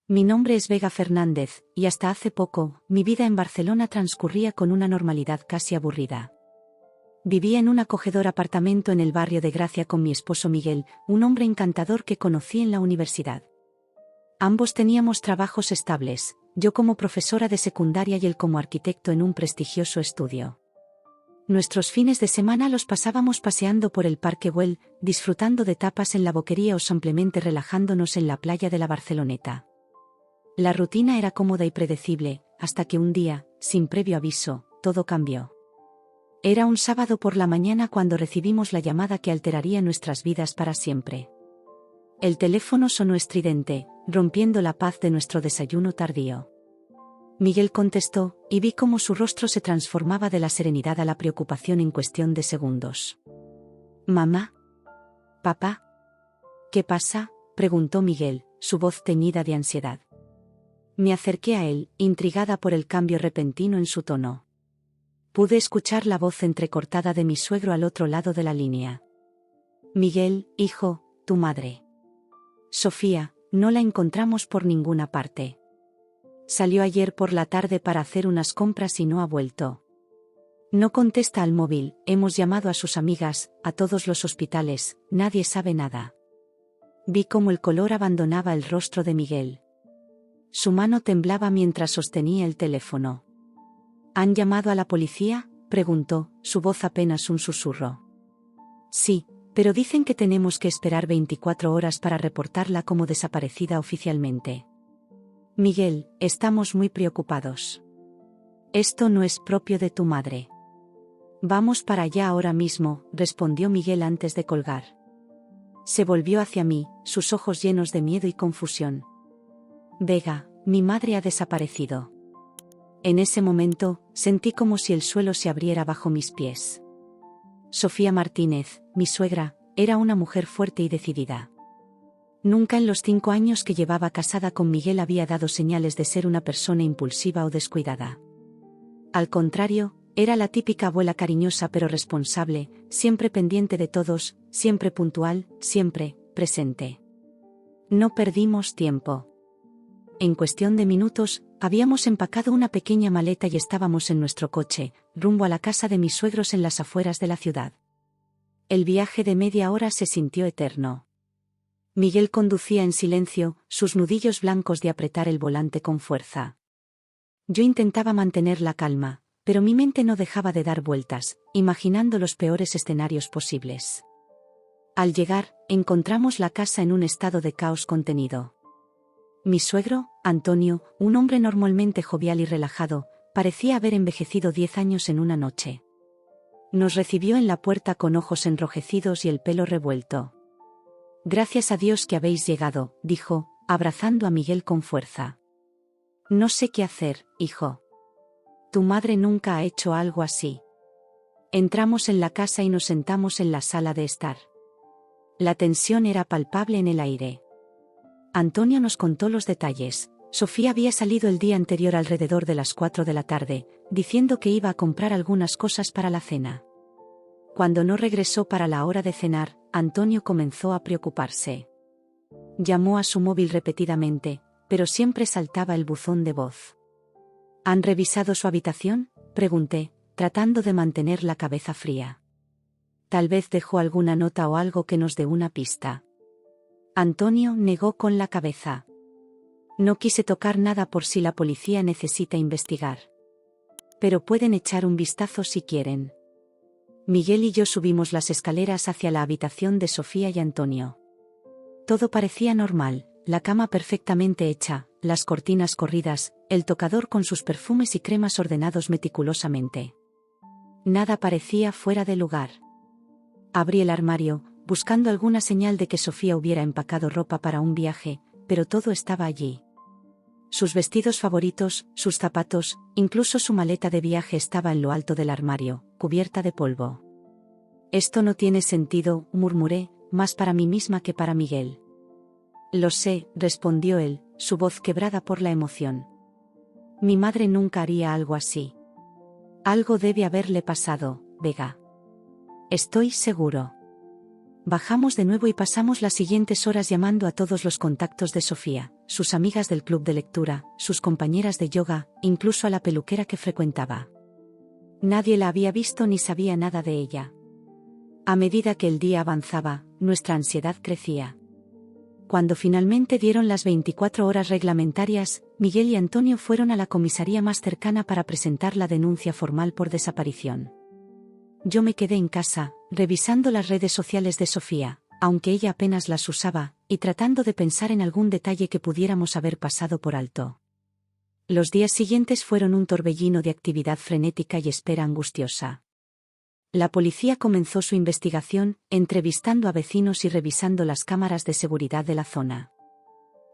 Mi nombre es Vega Fernández, y hasta hace poco, mi vida en Barcelona transcurría con una normalidad casi aburrida. Vivía en un acogedor apartamento en el barrio de Gracia con mi esposo Miguel, un hombre encantador que conocí en la universidad. Ambos teníamos trabajos estables, yo como profesora de secundaria y él como arquitecto en un prestigioso estudio. Nuestros fines de semana los pasábamos paseando por el Parque Güell, disfrutando de tapas en la Boquería o simplemente relajándonos en la playa de la Barceloneta. La rutina era cómoda y predecible, hasta que un día, sin previo aviso, todo cambió. Era un sábado por la mañana cuando recibimos la llamada que alteraría nuestras vidas para siempre. El teléfono sonó estridente, rompiendo la paz de nuestro desayuno tardío. Miguel contestó, y vi cómo su rostro se transformaba de la serenidad a la preocupación en cuestión de segundos. «¿Mamá? ¿Papá? ¿Qué pasa?», preguntó Miguel, su voz teñida de ansiedad. Me acerqué a él, intrigada por el cambio repentino en su tono. Pude escuchar la voz entrecortada de mi suegro al otro lado de la línea. «Miguel, hijo, tu madre. Sofía, no la encontramos por ninguna parte. Salió ayer por la tarde para hacer unas compras y no ha vuelto. No contesta al móvil, hemos llamado a sus amigas, a todos los hospitales, nadie sabe nada». Vi cómo el color abandonaba el rostro de Miguel. Su mano temblaba mientras sostenía el teléfono. ¿Han llamado a la policía?, preguntó, su voz apenas un susurro. Sí, pero dicen que tenemos que esperar 24 horas para reportarla como desaparecida oficialmente. Miguel, estamos muy preocupados. Esto no es propio de tu madre. Vamos para allá ahora mismo, respondió Miguel antes de colgar. Se volvió hacia mí, sus ojos llenos de miedo y confusión. Vega, mi madre ha desaparecido. En ese momento, sentí como si el suelo se abriera bajo mis pies. Sofía Martínez, mi suegra, era una mujer fuerte y decidida. Nunca en los 5 años que llevaba casada con Miguel había dado señales de ser una persona impulsiva o descuidada. Al contrario, era la típica abuela cariñosa pero responsable, siempre pendiente de todos, siempre puntual, siempre presente. No perdimos tiempo. En cuestión de minutos, habíamos empacado una pequeña maleta y estábamos en nuestro coche, rumbo a la casa de mis suegros en las afueras de la ciudad. El viaje de media hora se sintió eterno. Miguel conducía en silencio, sus nudillos blancos de apretar el volante con fuerza. Yo intentaba mantener la calma, pero mi mente no dejaba de dar vueltas, imaginando los peores escenarios posibles. Al llegar, encontramos la casa en un estado de caos contenido. Mi suegro, Antonio, un hombre normalmente jovial y relajado, parecía haber envejecido 10 años en una noche. Nos recibió en la puerta con ojos enrojecidos y el pelo revuelto. Gracias a Dios que habéis llegado, dijo, abrazando a Miguel con fuerza. No sé qué hacer, hijo. Tu madre nunca ha hecho algo así. Entramos en la casa y nos sentamos en la sala de estar. La tensión era palpable en el aire. Antonio nos contó los detalles. Sofía había salido el día anterior alrededor de las 4 de la tarde, diciendo que iba a comprar algunas cosas para la cena. Cuando no regresó para la hora de cenar, Antonio comenzó a preocuparse. Llamó a su móvil repetidamente, pero siempre saltaba el buzón de voz. ¿Han revisado su habitación?, pregunté, tratando de mantener la cabeza fría. Tal vez dejó alguna nota o algo que nos dé una pista. Antonio negó con la cabeza. No quise tocar nada por si la policía necesita investigar. Pero pueden echar un vistazo si quieren. Miguel y yo subimos las escaleras hacia la habitación de Sofía y Antonio. Todo parecía normal, la cama perfectamente hecha, las cortinas corridas, el tocador con sus perfumes y cremas ordenados meticulosamente. Nada parecía fuera de lugar. Abrí el armario, buscando alguna señal de que Sofía hubiera empacado ropa para un viaje, pero todo estaba allí. Sus vestidos favoritos, sus zapatos, incluso su maleta de viaje estaba en lo alto del armario, cubierta de polvo. Esto no tiene sentido, murmuré, más para mí misma que para Miguel. Lo sé, respondió él, su voz quebrada por la emoción. Mi madre nunca haría algo así. Algo debe haberle pasado, Vega. Estoy seguro. Bajamos de nuevo y pasamos las siguientes horas llamando a todos los contactos de Sofía, sus amigas del club de lectura, sus compañeras de yoga, incluso a la peluquera que frecuentaba. Nadie la había visto ni sabía nada de ella. A medida que el día avanzaba, nuestra ansiedad crecía. Cuando finalmente dieron las 24 horas reglamentarias, Miguel y Antonio fueron a la comisaría más cercana para presentar la denuncia formal por desaparición. Yo me quedé en casa, revisando las redes sociales de Sofía, aunque ella apenas las usaba, y tratando de pensar en algún detalle que pudiéramos haber pasado por alto. Los días siguientes fueron un torbellino de actividad frenética y espera angustiosa. La policía comenzó su investigación, entrevistando a vecinos y revisando las cámaras de seguridad de la zona.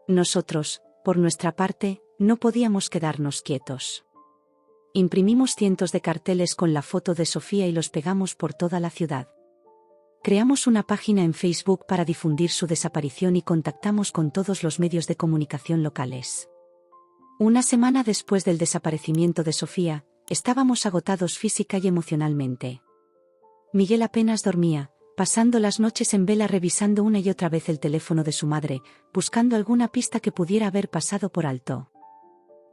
Nosotros, por nuestra parte, no podíamos quedarnos quietos. Imprimimos cientos de carteles con la foto de Sofía y los pegamos por toda la ciudad. Creamos una página en Facebook para difundir su desaparición y contactamos con todos los medios de comunicación locales. Una semana después del desaparecimiento de Sofía, estábamos agotados física y emocionalmente. Miguel apenas dormía, pasando las noches en vela revisando una y otra vez el teléfono de su madre, buscando alguna pista que pudiera haber pasado por alto.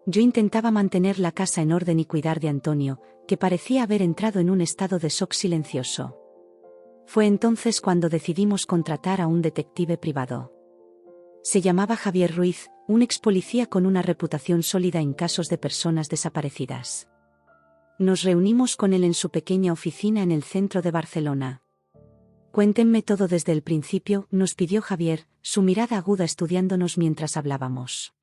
Yo intentaba mantener la casa en orden y cuidar de Antonio, que parecía haber entrado en un estado de shock silencioso. Fue entonces cuando decidimos contratar a un detective privado. Se llamaba Javier Ruiz, un ex policía con una reputación sólida en casos de personas desaparecidas. Nos reunimos con él en su pequeña oficina en el centro de Barcelona. «Cuéntenme todo desde el principio», nos pidió Javier, su mirada aguda estudiándonos mientras hablábamos.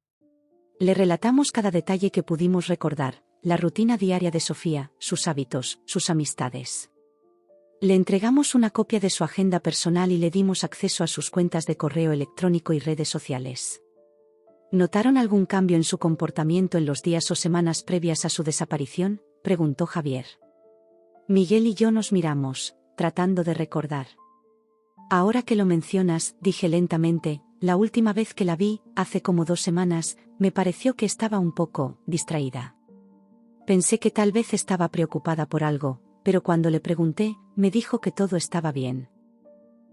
Le relatamos cada detalle que pudimos recordar, la rutina diaria de Sofía, sus hábitos, sus amistades. Le entregamos una copia de su agenda personal y le dimos acceso a sus cuentas de correo electrónico y redes sociales. ¿Notaron algún cambio en su comportamiento en los días o semanas previas a su desaparición?, preguntó Javier. Miguel y yo nos miramos, tratando de recordar. Ahora que lo mencionas, dije lentamente, la última vez que la vi, hace como 2 semanas, me pareció que estaba un poco distraída. Pensé que tal vez estaba preocupada por algo, pero cuando le pregunté, me dijo que todo estaba bien.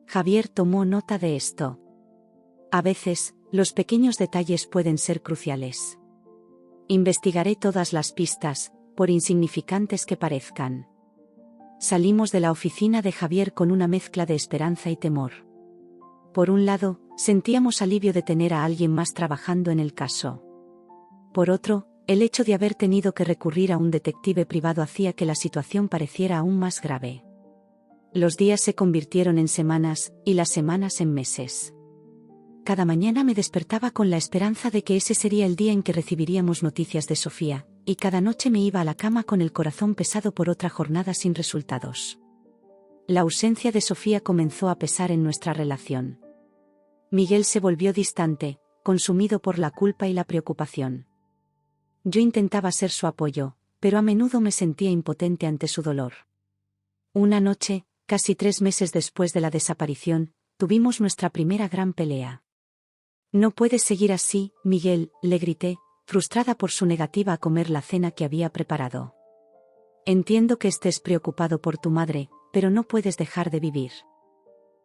Javier tomó nota de esto. A veces, los pequeños detalles pueden ser cruciales. Investigaré todas las pistas, por insignificantes que parezcan. Salimos de la oficina de Javier con una mezcla de esperanza y temor. Por un lado, sentíamos alivio de tener a alguien más trabajando en el caso. Por otro, el hecho de haber tenido que recurrir a un detective privado hacía que la situación pareciera aún más grave. Los días se convirtieron en semanas, y las semanas en meses. Cada mañana me despertaba con la esperanza de que ese sería el día en que recibiríamos noticias de Sofía, y cada noche me iba a la cama con el corazón pesado por otra jornada sin resultados. La ausencia de Sofía comenzó a pesar en nuestra relación. Miguel se volvió distante, consumido por la culpa y la preocupación. Yo intentaba ser su apoyo, pero a menudo me sentía impotente ante su dolor. Una noche, casi 3 meses después de la desaparición, tuvimos nuestra primera gran pelea. «No puedes seguir así, Miguel», le grité, frustrada por su negativa a comer la cena que había preparado. «Entiendo que estés preocupado por tu madre, pero no puedes dejar de vivir».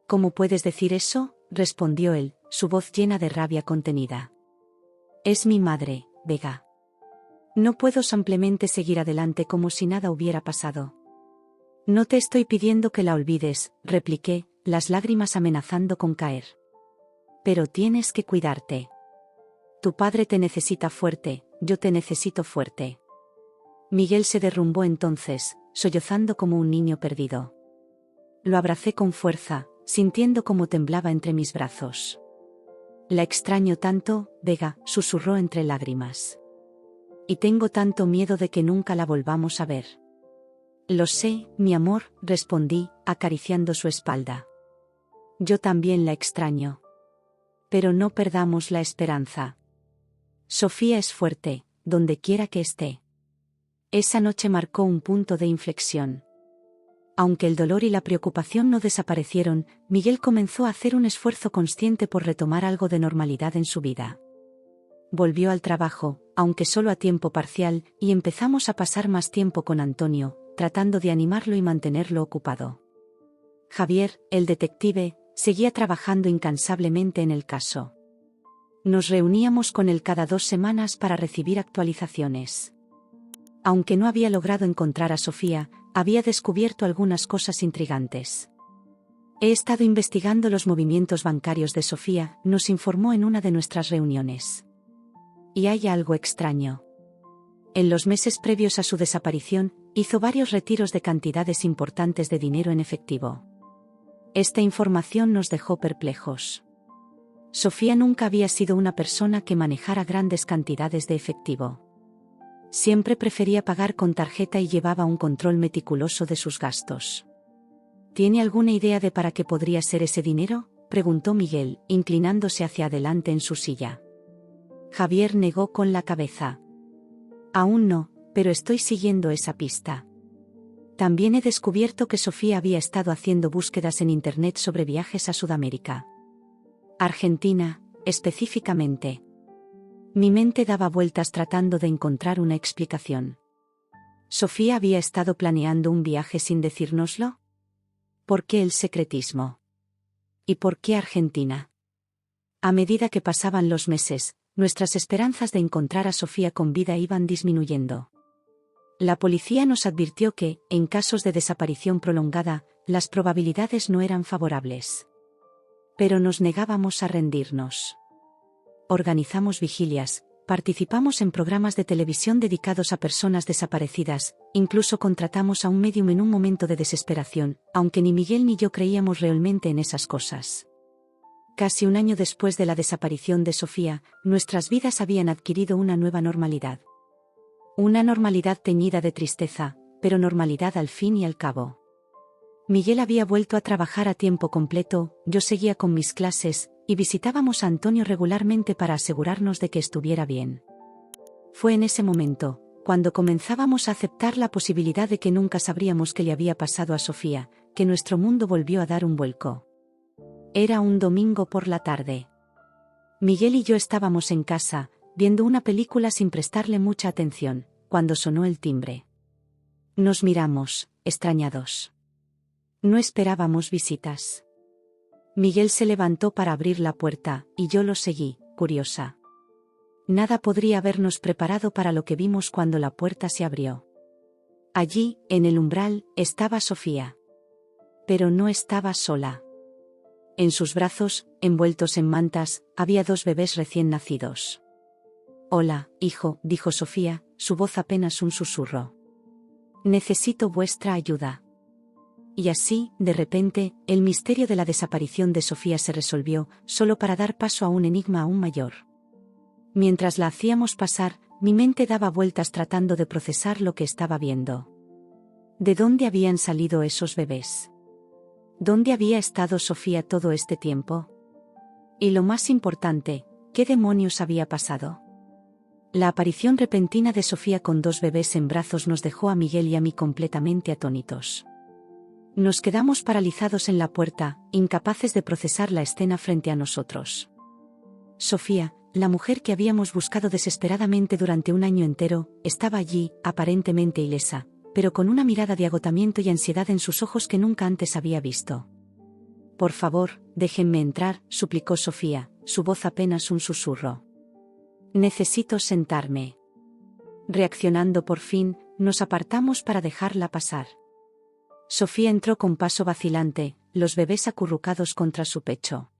«¿Cómo puedes decir eso?», respondió él, su voz llena de rabia contenida. «Es mi madre, Vega. No puedo simplemente seguir adelante como si nada hubiera pasado». «No te estoy pidiendo que la olvides», repliqué, las lágrimas amenazando con caer. «Pero tienes que cuidarte. Tu padre te necesita fuerte, yo te necesito fuerte». Miguel se derrumbó entonces, sollozando como un niño perdido. Lo abracé con fuerza, sintiendo cómo temblaba entre mis brazos. «La extraño tanto, Vega», susurró entre lágrimas. «Y tengo tanto miedo de que nunca la volvamos a ver». «Lo sé, mi amor», respondí, acariciando su espalda. «Yo también la extraño. Pero no perdamos la esperanza. Sofía es fuerte, donde quiera que esté». Esa noche marcó un punto de inflexión. Aunque el dolor y la preocupación no desaparecieron, Miguel comenzó a hacer un esfuerzo consciente por retomar algo de normalidad en su vida. Volvió al trabajo, aunque solo a tiempo parcial, y empezamos a pasar más tiempo con Antonio, tratando de animarlo y mantenerlo ocupado. Javier, el detective, seguía trabajando incansablemente en el caso. Nos reuníamos con él cada 2 semanas para recibir actualizaciones. Aunque no había logrado encontrar a Sofía, había descubierto algunas cosas intrigantes. He estado investigando los movimientos bancarios de Sofía, nos informó en una de nuestras reuniones. Y hay algo extraño. En los meses previos a su desaparición, hizo varios retiros de cantidades importantes de dinero en efectivo. Esta información nos dejó perplejos. Sofía nunca había sido una persona que manejara grandes cantidades de efectivo. Siempre prefería pagar con tarjeta y llevaba un control meticuloso de sus gastos. ¿Tiene alguna idea de para qué podría ser ese dinero?, preguntó Miguel, inclinándose hacia adelante en su silla. Javier negó con la cabeza. Aún no, pero estoy siguiendo esa pista. También he descubierto que Sofía había estado haciendo búsquedas en Internet sobre viajes a Sudamérica. Argentina, específicamente. Mi mente daba vueltas tratando de encontrar una explicación. ¿Sofía había estado planeando un viaje sin decírnoslo? ¿Por qué el secretismo? ¿Y por qué Argentina? A medida que pasaban los meses, nuestras esperanzas de encontrar a Sofía con vida iban disminuyendo. La policía nos advirtió que, en casos de desaparición prolongada, las probabilidades no eran favorables. Pero nos negábamos a rendirnos. Organizamos vigilias, participamos en programas de televisión dedicados a personas desaparecidas, incluso contratamos a un médium en un momento de desesperación, aunque ni Miguel ni yo creíamos realmente en esas cosas. Casi un año después de la desaparición de Sofía, nuestras vidas habían adquirido una nueva normalidad. Una normalidad teñida de tristeza, pero normalidad al fin y al cabo. Miguel había vuelto a trabajar a tiempo completo, yo seguía con mis clases, y visitábamos a Antonio regularmente para asegurarnos de que estuviera bien. Fue en ese momento, cuando comenzábamos a aceptar la posibilidad de que nunca sabríamos qué le había pasado a Sofía, que nuestro mundo volvió a dar un vuelco. Era un domingo por la tarde. Miguel y yo estábamos en casa, viendo una película sin prestarle mucha atención, cuando sonó el timbre. Nos miramos, extrañados. No esperábamos visitas. Miguel se levantó para abrir la puerta, y yo lo seguí, curiosa. Nada podría habernos preparado para lo que vimos cuando la puerta se abrió. Allí, en el umbral, estaba Sofía. Pero no estaba sola. En sus brazos, envueltos en mantas, había 2 bebés recién nacidos. «Hola, hijo», dijo Sofía, su voz apenas un susurro. «Necesito vuestra ayuda». Y así, de repente, el misterio de la desaparición de Sofía se resolvió, solo para dar paso a un enigma aún mayor. Mientras la hacíamos pasar, mi mente daba vueltas tratando de procesar lo que estaba viendo. ¿De dónde habían salido esos bebés? ¿Dónde había estado Sofía todo este tiempo? Y lo más importante, ¿qué demonios había pasado? La aparición repentina de Sofía con 2 bebés en brazos nos dejó a Miguel y a mí completamente atónitos. Nos quedamos paralizados en la puerta, incapaces de procesar la escena frente a nosotros. Sofía, la mujer que habíamos buscado desesperadamente durante un año entero, estaba allí, aparentemente ilesa, pero con una mirada de agotamiento y ansiedad en sus ojos que nunca antes había visto. «Por favor, déjenme entrar», suplicó Sofía, su voz apenas un susurro. «Necesito sentarme». Reaccionando por fin, nos apartamos para dejarla pasar. Sofía entró con paso vacilante, los bebés acurrucados contra su pecho.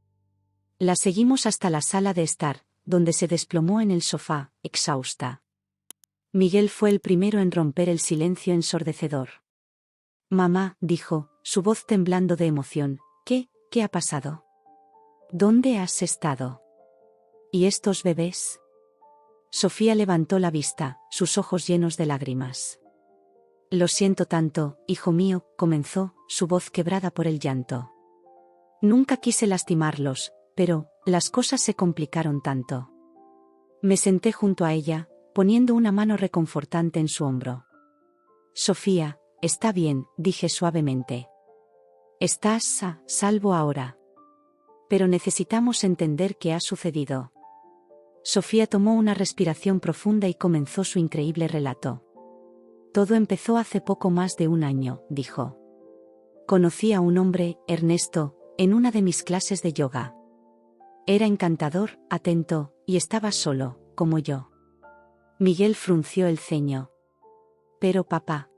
La seguimos hasta la sala de estar, donde se desplomó en el sofá, exhausta. Miguel fue el primero en romper el silencio ensordecedor. «Mamá», dijo, su voz temblando de emoción, ¿qué ha pasado? ¿Dónde has estado? ¿Y estos bebés?» Sofía levantó la vista, sus ojos llenos de lágrimas. «Lo siento tanto, hijo mío», comenzó, su voz quebrada por el llanto. «Nunca quise lastimarlos, pero las cosas se complicaron tanto». Me senté junto a ella, poniendo una mano reconfortante en su hombro. «Sofía, está bien», dije suavemente. «Estás a salvo ahora. Pero necesitamos entender qué ha sucedido». Sofía tomó una respiración profunda y comenzó su increíble relato. «Todo empezó hace poco más de un año», dijo. «Conocí a un hombre, Ernesto, en una de mis clases de yoga. Era encantador, atento, y estaba solo, como yo. Miguel frunció el ceño. Pero papá.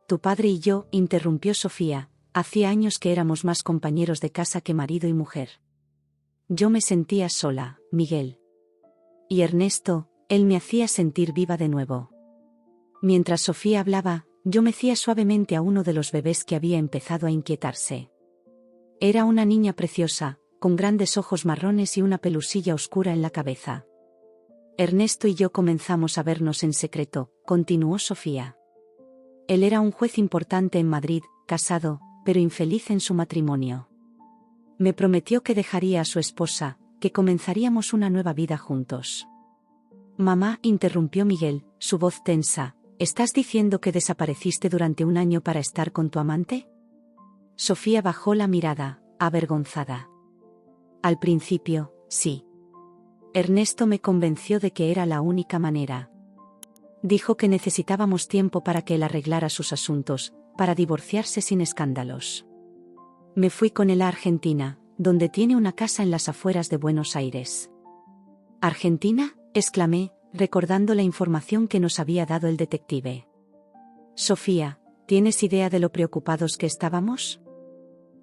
Tu padre y yo, interrumpió Sofía, hacía años que éramos más compañeros de casa que marido y mujer. Yo me sentía sola, Miguel. Y Ernesto, él me hacía sentir viva de nuevo. Mientras Sofía hablaba, yo mecía suavemente a uno de los bebés que había empezado a inquietarse. Era una niña preciosa, con grandes ojos marrones y una pelusilla oscura en la cabeza. Ernesto y yo comenzamos a vernos en secreto, continuó Sofía. Él era un juez importante en Madrid, casado, pero infeliz en su matrimonio. Me prometió que dejaría a su esposa, que comenzaríamos una nueva vida juntos. Mamá, interrumpió Miguel, su voz tensa, ¿estás diciendo que desapareciste durante un año para estar con tu amante? Sofía bajó la mirada, avergonzada. Al principio, sí. Ernesto me convenció de que era la única manera. Dijo que necesitábamos tiempo para que él arreglara sus asuntos, para divorciarse sin escándalos. Me fui con él a Argentina, donde tiene una casa en las afueras de Buenos Aires. ¿Argentina?, exclamé, recordando la información que nos había dado el detective. Sofía, ¿tienes idea de lo preocupados que estábamos?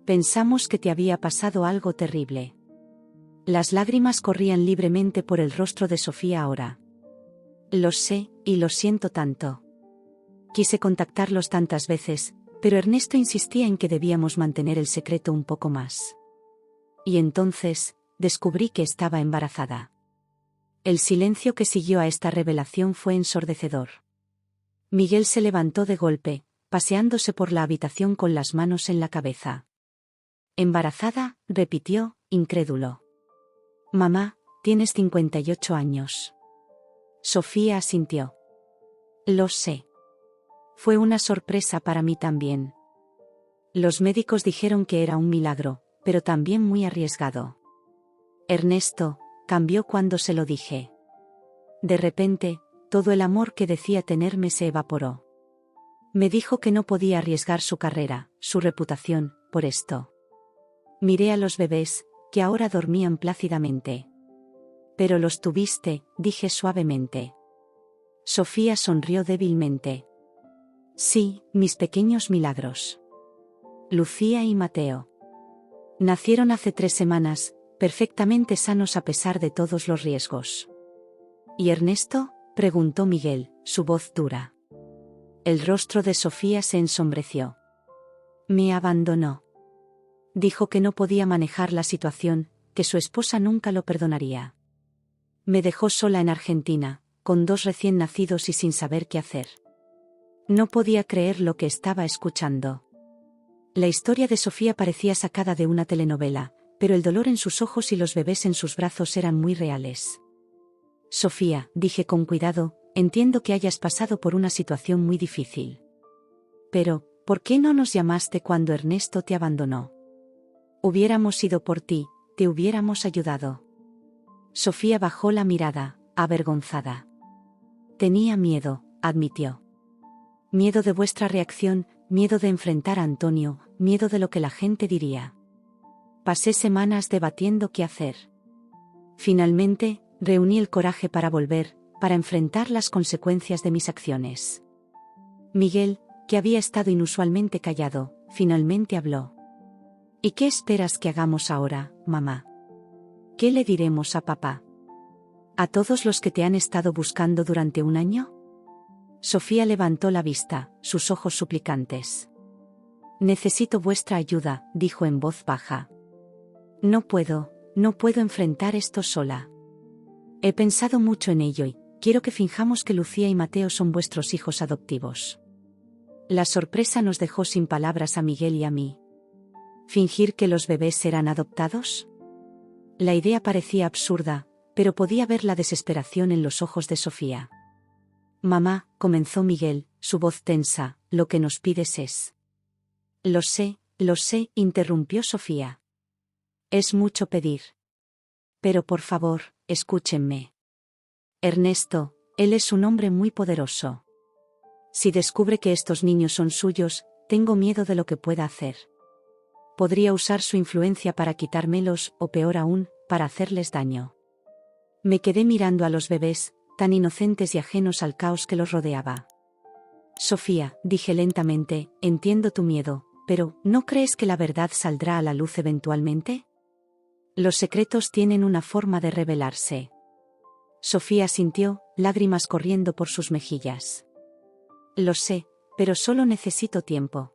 Pensamos que te había pasado algo terrible. Las lágrimas corrían libremente por el rostro de Sofía ahora. Lo sé, y lo siento tanto. Quise contactarlos tantas veces, pero Ernesto insistía en que debíamos mantener el secreto un poco más. Y entonces, descubrí que estaba embarazada. El silencio que siguió a esta revelación fue ensordecedor. Miguel se levantó de golpe, paseándose por la habitación con las manos en la cabeza. ¿Embarazada?, repitió, incrédulo. Mamá, tienes 58 años. Sofía asintió. Lo sé. Fue una sorpresa para mí también. Los médicos dijeron que era un milagro, pero también muy arriesgado. Ernesto cambió cuando se lo dije. De repente, todo el amor que decía tenerme se evaporó. Me dijo que no podía arriesgar su carrera, su reputación, por esto. Miré a los bebés, que ahora dormían plácidamente. Pero los tuviste, dije suavemente. Sofía sonrió débilmente. Sí, mis pequeños milagros. Lucía y Mateo. Nacieron hace 3 semanas, perfectamente sanos a pesar de todos los riesgos. ¿Y Ernesto?, preguntó Miguel, su voz dura. El rostro de Sofía se ensombreció. Me abandonó. Dijo que no podía manejar la situación, que su esposa nunca lo perdonaría. Me dejó sola en Argentina, con 2 recién nacidos y sin saber qué hacer. No podía creer lo que estaba escuchando. La historia de Sofía parecía sacada de una telenovela, pero el dolor en sus ojos y los bebés en sus brazos eran muy reales. Sofía, dije con cuidado, entiendo que hayas pasado por una situación muy difícil. Pero, ¿por qué no nos llamaste cuando Ernesto te abandonó? Hubiéramos ido por ti, te hubiéramos ayudado. Sofía bajó la mirada, avergonzada. Tenía miedo, admitió. Miedo de vuestra reacción, miedo de enfrentar a Antonio, miedo de lo que la gente diría. Pasé semanas debatiendo qué hacer. Finalmente, reuní el coraje para volver, para enfrentar las consecuencias de mis acciones. Miguel, que había estado inusualmente callado, finalmente habló. ¿Y qué esperas que hagamos ahora, mamá? ¿Qué le diremos a papá? ¿A todos los que te han estado buscando durante un año? Sofía levantó la vista, sus ojos suplicantes. Necesito vuestra ayuda, dijo en voz baja. No puedo enfrentar esto sola. He pensado mucho en ello y quiero que finjamos que Lucía y Mateo son vuestros hijos adoptivos. La sorpresa nos dejó sin palabras a Miguel y a mí. ¿Fingir que los bebés serán adoptados? La idea parecía absurda, pero podía ver la desesperación en los ojos de Sofía. Mamá, comenzó Miguel, su voz tensa, lo que nos pides es. Lo sé, interrumpió Sofía. Es mucho pedir. Pero por favor, escúchenme. Ernesto, él es un hombre muy poderoso. Si descubre que estos niños son suyos, tengo miedo de lo que pueda hacer. Podría usar su influencia para quitármelos, o peor aún, para hacerles daño. Me quedé mirando a los bebés, tan inocentes y ajenos al caos que los rodeaba. Sofía, dije lentamente, entiendo tu miedo, pero ¿no crees que la verdad saldrá a la luz eventualmente? Los secretos tienen una forma de revelarse. Sofía sintió, lágrimas corriendo por sus mejillas. Lo sé, pero solo necesito tiempo.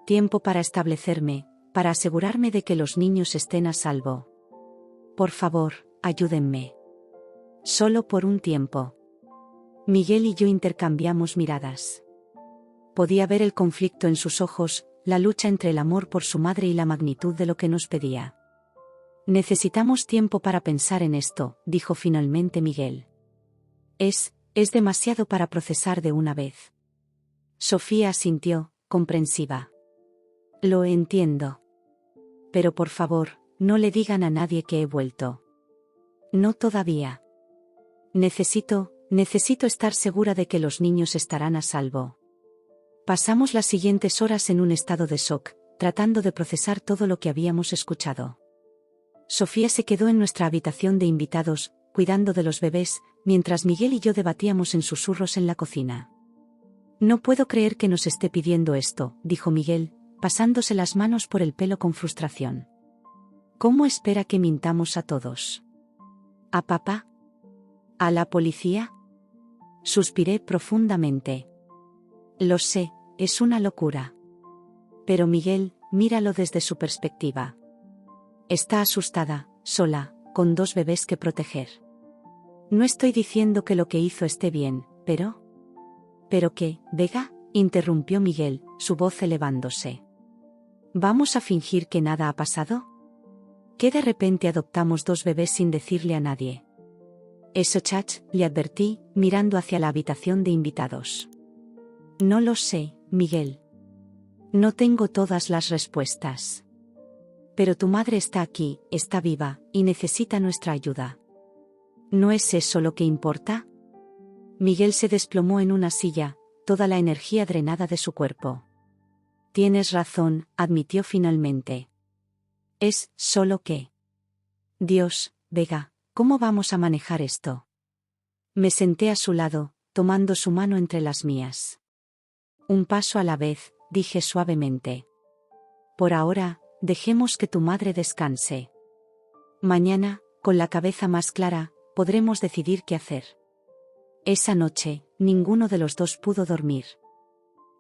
Tiempo para establecerme, para asegurarme de que los niños estén a salvo. Por favor, ayúdenme. Solo por un tiempo. Miguel y yo intercambiamos miradas. Podía ver el conflicto en sus ojos, la lucha entre el amor por su madre y la magnitud de lo que nos pedía. Necesitamos tiempo para pensar en esto, dijo finalmente Miguel. Es demasiado para procesar de una vez. Sofía asintió, comprensiva. Lo entiendo. Pero por favor, no le digan a nadie que he vuelto. No todavía. Necesito estar segura de que los niños estarán a salvo. Pasamos las siguientes horas en un estado de shock, tratando de procesar todo lo que habíamos escuchado. Sofía se quedó en nuestra habitación de invitados, cuidando de los bebés, mientras Miguel y yo debatíamos en susurros en la cocina. No puedo creer que nos esté pidiendo esto, dijo Miguel, pasándose las manos por el pelo con frustración. ¿Cómo espera que mintamos a todos? ¿A papá? ¿A la policía? Suspiré profundamente. Lo sé, es una locura. Pero Miguel, míralo desde su perspectiva. Está asustada, sola, con 2 bebés que proteger. No estoy diciendo que lo que hizo esté bien, pero... ¿Pero qué, Vega? Interrumpió Miguel, su voz elevándose. ¿Vamos a fingir que nada ha pasado? ¿Que de repente adoptamos 2 bebés sin decirle a nadie? Eso chach, le advertí, mirando hacia la habitación de invitados. No lo sé, Miguel. No tengo todas las respuestas. Pero tu madre está aquí, está viva, y necesita nuestra ayuda. ¿No es eso lo que importa? Miguel se desplomó en una silla, toda la energía drenada de su cuerpo. Tienes razón, admitió finalmente. Es solo que... Dios, Vega, ¿cómo vamos a manejar esto? Me senté a su lado, tomando su mano entre las mías. Un paso a la vez, dije suavemente. Por ahora, dejemos que tu madre descanse. Mañana, con la cabeza más clara, podremos decidir qué hacer. Esa noche, ninguno de los 2 pudo dormir.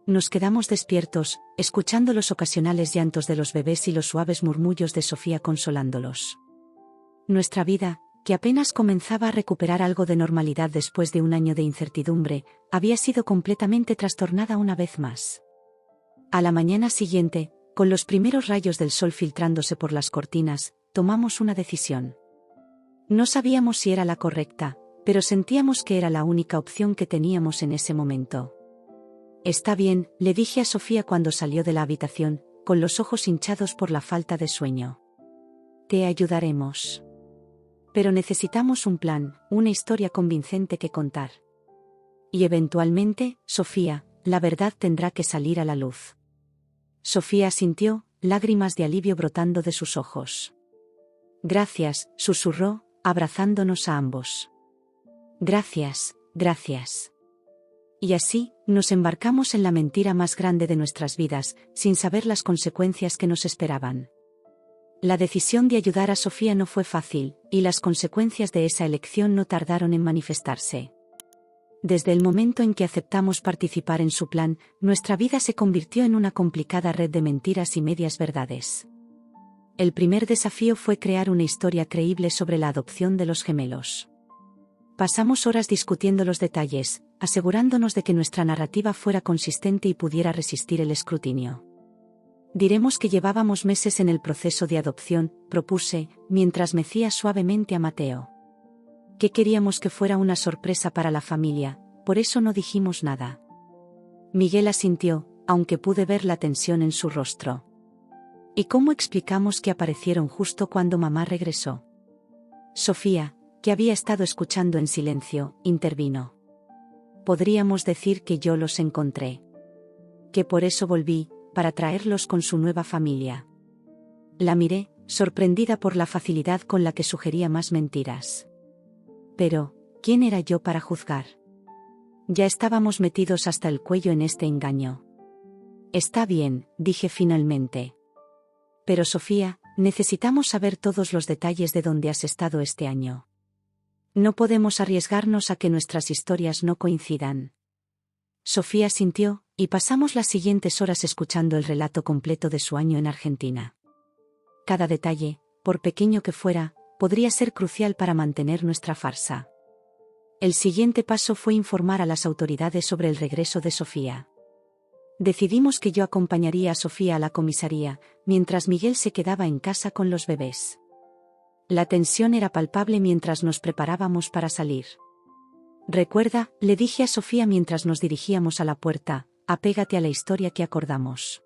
Nos quedamos despiertos, escuchando los ocasionales llantos de los bebés y los suaves murmullos de Sofía consolándolos. Nuestra vida, que apenas comenzaba a recuperar algo de normalidad después de un año de incertidumbre, había sido completamente trastornada una vez más. A la mañana siguiente, con los primeros rayos del sol filtrándose por las cortinas, tomamos una decisión. No sabíamos si era la correcta, pero sentíamos que era la única opción que teníamos en ese momento. Está bien, le dije a Sofía cuando salió de la habitación, con los ojos hinchados por la falta de sueño. Te ayudaremos. Pero necesitamos un plan, una historia convincente que contar. Y eventualmente, Sofía, la verdad tendrá que salir a la luz. Sofía asintió, lágrimas de alivio brotando de sus ojos. Gracias, susurró, abrazándonos a ambos. Gracias, gracias. Y así, nos embarcamos en la mentira más grande de nuestras vidas, sin saber las consecuencias que nos esperaban. La decisión de ayudar a Sofía no fue fácil, y las consecuencias de esa elección no tardaron en manifestarse. Desde el momento en que aceptamos participar en su plan, nuestra vida se convirtió en una complicada red de mentiras y medias verdades. El primer desafío fue crear una historia creíble sobre la adopción de los gemelos. Pasamos horas discutiendo los detalles, asegurándonos de que nuestra narrativa fuera consistente y pudiera resistir el escrutinio. Diremos que llevábamos meses en el proceso de adopción, propuse, mientras mecía suavemente a Mateo. Que queríamos que fuera una sorpresa para la familia, por eso no dijimos nada. Miguel asintió, aunque pude ver la tensión en su rostro. ¿Y cómo explicamos que aparecieron justo cuando mamá regresó? Sofía, que había estado escuchando en silencio, intervino. Podríamos decir que yo los encontré. Que por eso volví, para traerlos con su nueva familia. La miré, sorprendida por la facilidad con la que sugería más mentiras. Pero, ¿quién era yo para juzgar? Ya estábamos metidos hasta el cuello en este engaño. Está bien, dije finalmente. Pero Sofía, necesitamos saber todos los detalles de dónde has estado este año. No podemos arriesgarnos a que nuestras historias no coincidan. Sofía sintió, y pasamos las siguientes horas escuchando el relato completo de su año en Argentina. Cada detalle, por pequeño que fuera, podría ser crucial para mantener nuestra farsa. El siguiente paso fue informar a las autoridades sobre el regreso de Sofía. Decidimos que yo acompañaría a Sofía a la comisaría, mientras Miguel se quedaba en casa con los bebés. La tensión era palpable mientras nos preparábamos para salir. Recuerda, le dije a Sofía mientras nos dirigíamos a la puerta, apégate a la historia que acordamos.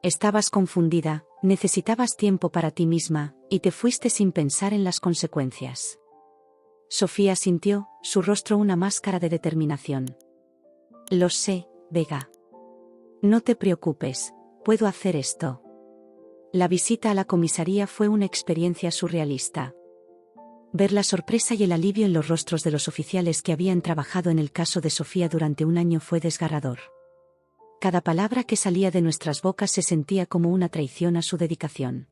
Estabas confundida, necesitabas tiempo para ti misma, y te fuiste sin pensar en las consecuencias. Sofía sintió, su rostro una máscara de determinación. Lo sé, Vega. No te preocupes, puedo hacer esto. La visita a la comisaría fue una experiencia surrealista. Ver la sorpresa y el alivio en los rostros de los oficiales que habían trabajado en el caso de Sofía durante un año fue desgarrador. Cada palabra que salía de nuestras bocas se sentía como una traición a su dedicación.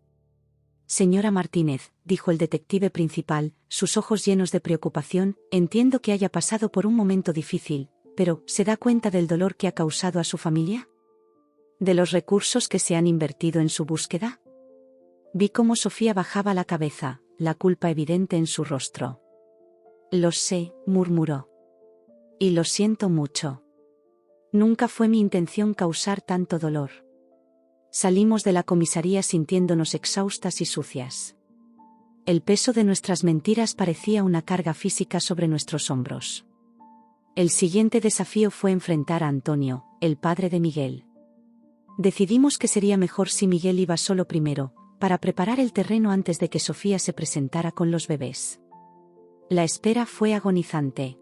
Señora Martínez, dijo el detective principal, sus ojos llenos de preocupación, entiendo que haya pasado por un momento difícil, pero ¿se da cuenta del dolor que ha causado a su familia? ¿De los recursos que se han invertido en su búsqueda? Vi cómo Sofía bajaba la cabeza, la culpa evidente en su rostro. Lo sé, murmuró. Y lo siento mucho. Nunca fue mi intención causar tanto dolor. Salimos de la comisaría sintiéndonos exhaustas y sucias. El peso de nuestras mentiras parecía una carga física sobre nuestros hombros. El siguiente desafío fue enfrentar a Antonio, el padre de Miguel. Decidimos que sería mejor si Miguel iba solo primero, para preparar el terreno antes de que Sofía se presentara con los bebés. La espera fue agonizante.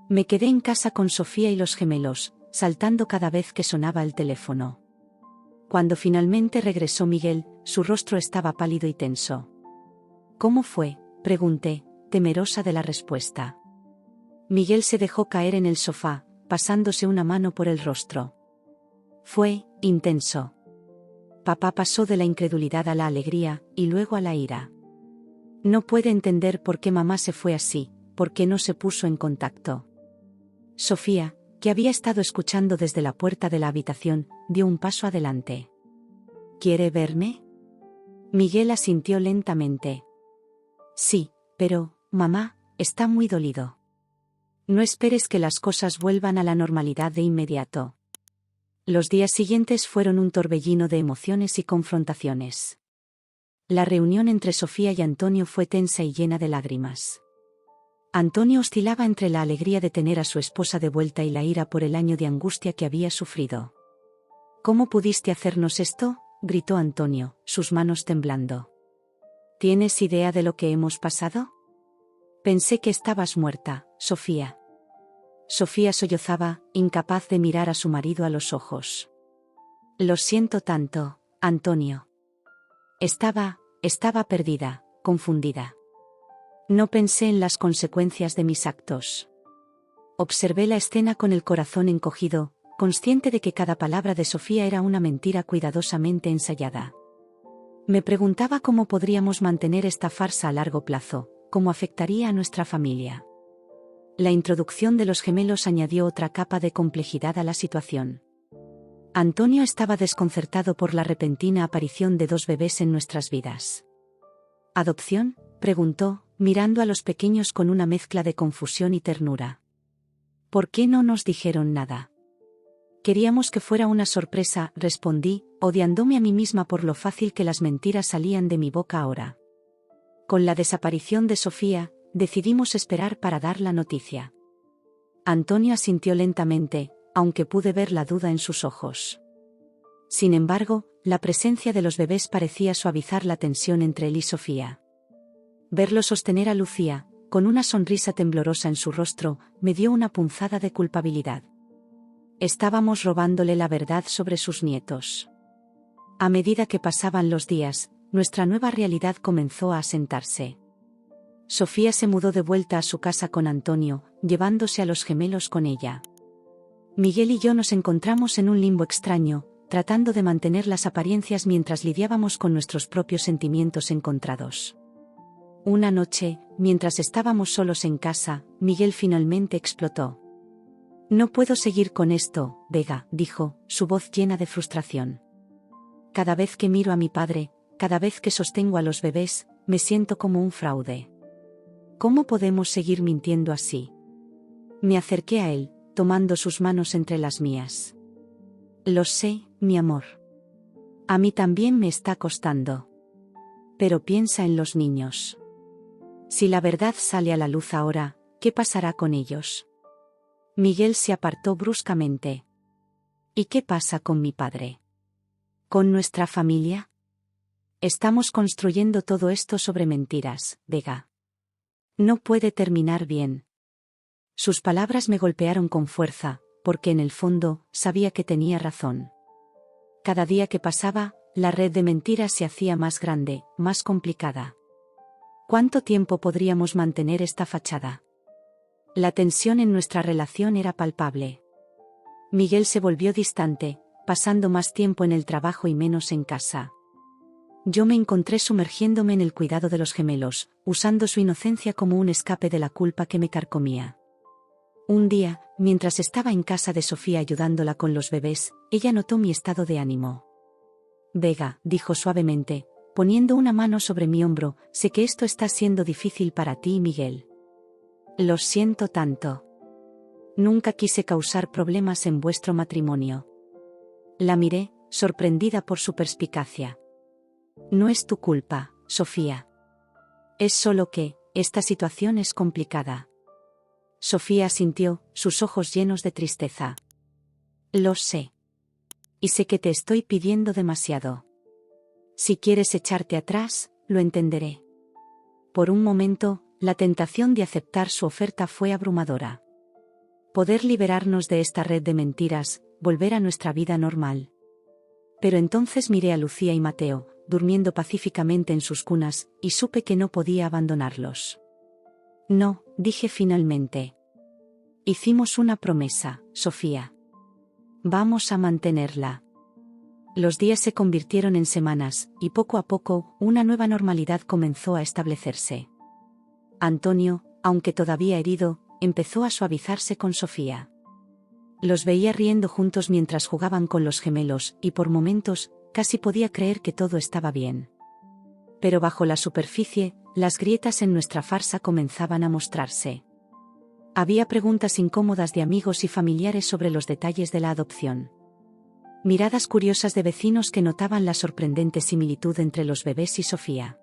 Me quedé en casa con Sofía y los gemelos, saltando cada vez que sonaba el teléfono. Cuando finalmente regresó Miguel, su rostro estaba pálido y tenso. ¿Cómo fue?, pregunté, temerosa de la respuesta. Miguel se dejó caer en el sofá, pasándose una mano por el rostro. Fue intenso. Papá pasó de la incredulidad a la alegría, y luego a la ira. No puede entender por qué mamá se fue así, por qué no se puso en contacto. Sofía, que había estado escuchando desde la puerta de la habitación, dio un paso adelante. ¿Quiere verme? Miguel asintió lentamente. Sí, pero, mamá, está muy dolido. No esperes que las cosas vuelvan a la normalidad de inmediato. Los días siguientes fueron un torbellino de emociones y confrontaciones. La reunión entre Sofía y Antonio fue tensa y llena de lágrimas. Antonio oscilaba entre la alegría de tener a su esposa de vuelta y la ira por el año de angustia que había sufrido. ¿Cómo pudiste hacernos esto?, gritó Antonio, sus manos temblando. ¿Tienes idea de lo que hemos pasado? Pensé que estabas muerta, Sofía. Sofía sollozaba, incapaz de mirar a su marido a los ojos. Lo siento tanto, Antonio. Estaba perdida, confundida. No pensé en las consecuencias de mis actos. Observé la escena con el corazón encogido, consciente de que cada palabra de Sofía era una mentira cuidadosamente ensayada. Me preguntaba cómo podríamos mantener esta farsa a largo plazo, cómo afectaría a nuestra familia. La introducción de los gemelos añadió otra capa de complejidad a la situación. Antonio estaba desconcertado por la repentina aparición de dos bebés en nuestras vidas. ¿Adopción?, preguntó, mirando a los pequeños con una mezcla de confusión y ternura. ¿Por qué no nos dijeron nada? Queríamos que fuera una sorpresa, respondí, odiándome a mí misma por lo fácil que las mentiras salían de mi boca ahora. Con la desaparición de Sofía, decidimos esperar para dar la noticia. Antonio asintió lentamente, aunque pude ver la duda en sus ojos. Sin embargo, la presencia de los bebés parecía suavizar la tensión entre él y Sofía. Verlo sostener a Lucía, con una sonrisa temblorosa en su rostro, me dio una punzada de culpabilidad. Estábamos robándole la verdad sobre sus nietos. A medida que pasaban los días, nuestra nueva realidad comenzó a asentarse. Sofía se mudó de vuelta a su casa con Antonio, llevándose a los gemelos con ella. Miguel y yo nos encontramos en un limbo extraño, tratando de mantener las apariencias mientras lidiábamos con nuestros propios sentimientos encontrados. Una noche, mientras estábamos solos en casa, Miguel finalmente explotó. «No puedo seguir con esto, Vega», dijo, su voz llena de frustración. «Cada vez que miro a mi padre, cada vez que sostengo a los bebés, me siento como un fraude. ¿Cómo podemos seguir mintiendo así?» Me acerqué a él, tomando sus manos entre las mías. «Lo sé, mi amor. A mí también me está costando. Pero piensa en los niños. Si la verdad sale a la luz ahora, ¿qué pasará con ellos?» Miguel se apartó bruscamente. «¿Y qué pasa con mi padre? ¿Con nuestra familia? Estamos construyendo todo esto sobre mentiras, Vega. No puede terminar bien». Sus palabras me golpearon con fuerza, porque en el fondo, sabía que tenía razón. Cada día que pasaba, la red de mentiras se hacía más grande, más complicada. ¿Cuánto tiempo podríamos mantener esta fachada? La tensión en nuestra relación era palpable. Miguel se volvió distante, pasando más tiempo en el trabajo y menos en casa. Yo me encontré sumergiéndome en el cuidado de los gemelos, usando su inocencia como un escape de la culpa que me carcomía. Un día, mientras estaba en casa de Sofía ayudándola con los bebés, ella notó mi estado de ánimo. «Vega», dijo suavemente, poniendo una mano sobre mi hombro, «sé que esto está siendo difícil para ti y Miguel. Lo siento tanto. Nunca quise causar problemas en vuestro matrimonio». La miré, sorprendida por su perspicacia. «No es tu culpa, Sofía. Es solo que, esta situación es complicada». Sofía asintió, sus ojos llenos de tristeza. «Lo sé. Y sé que te estoy pidiendo demasiado. Si quieres echarte atrás, lo entenderé». Por un momento, la tentación de aceptar su oferta fue abrumadora. Poder liberarnos de esta red de mentiras, volver a nuestra vida normal. Pero entonces miré a Lucía y Mateo, durmiendo pacíficamente en sus cunas, y supe que no podía abandonarlos. «No», dije finalmente. «Hicimos una promesa, Sofía. Vamos a mantenerla». Los días se convirtieron en semanas, y poco a poco, una nueva normalidad comenzó a establecerse. Antonio, aunque todavía herido, empezó a suavizarse con Sofía. Los veía riendo juntos mientras jugaban con los gemelos, y por momentos, casi podía creer que todo estaba bien. Pero bajo la superficie, las grietas en nuestra farsa comenzaban a mostrarse. Había preguntas incómodas de amigos y familiares sobre los detalles de la adopción. Miradas curiosas de vecinos que notaban la sorprendente similitud entre los bebés y Sofía.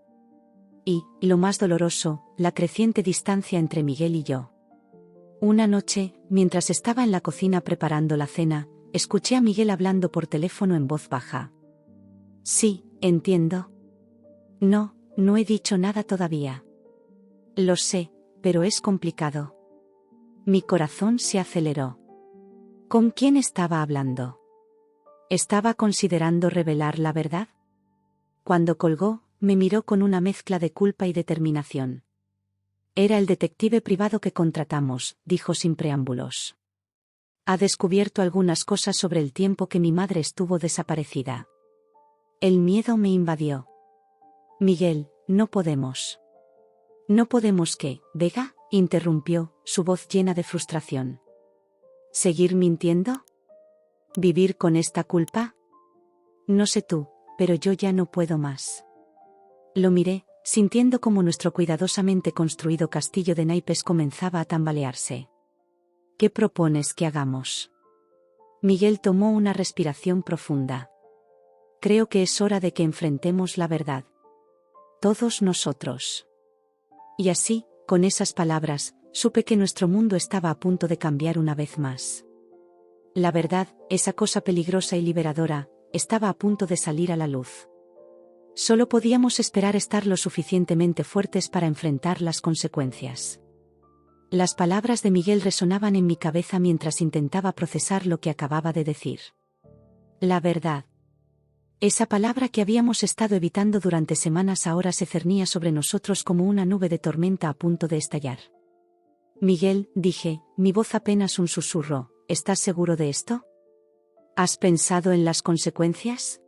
Y, lo más doloroso, la creciente distancia entre Miguel y yo. Una noche, mientras estaba en la cocina preparando la cena, escuché a Miguel hablando por teléfono en voz baja. «Sí, entiendo. No, no he dicho nada todavía. Lo sé, pero es complicado». Mi corazón se aceleró. ¿Con quién estaba hablando? ¿Estaba considerando revelar la verdad? Cuando colgó, me miró con una mezcla de culpa y determinación. «Era el detective privado que contratamos», dijo sin preámbulos. «Ha descubierto algunas cosas sobre el tiempo que mi madre estuvo desaparecida». El miedo me invadió. «Miguel, no podemos». «¿No podemos qué, Vega?», interrumpió, su voz llena de frustración. «¿Seguir mintiendo? ¿Vivir con esta culpa? No sé tú, pero yo ya no puedo más». Lo miré, sintiendo como nuestro cuidadosamente construido castillo de naipes comenzaba a tambalearse. «¿Qué propones que hagamos?». Miguel tomó una respiración profunda. «Creo que es hora de que enfrentemos la verdad. Todos nosotros». Y así, con esas palabras, supe que nuestro mundo estaba a punto de cambiar una vez más. La verdad, esa cosa peligrosa y liberadora, estaba a punto de salir a la luz. Solo podíamos esperar estar lo suficientemente fuertes para enfrentar las consecuencias. Las palabras de Miguel resonaban en mi cabeza mientras intentaba procesar lo que acababa de decir. La verdad. Esa palabra que habíamos estado evitando durante semanas ahora se cernía sobre nosotros como una nube de tormenta a punto de estallar. Miguel, dije, mi voz apenas un susurro, ¿estás seguro de esto? ¿Has pensado en las consecuencias?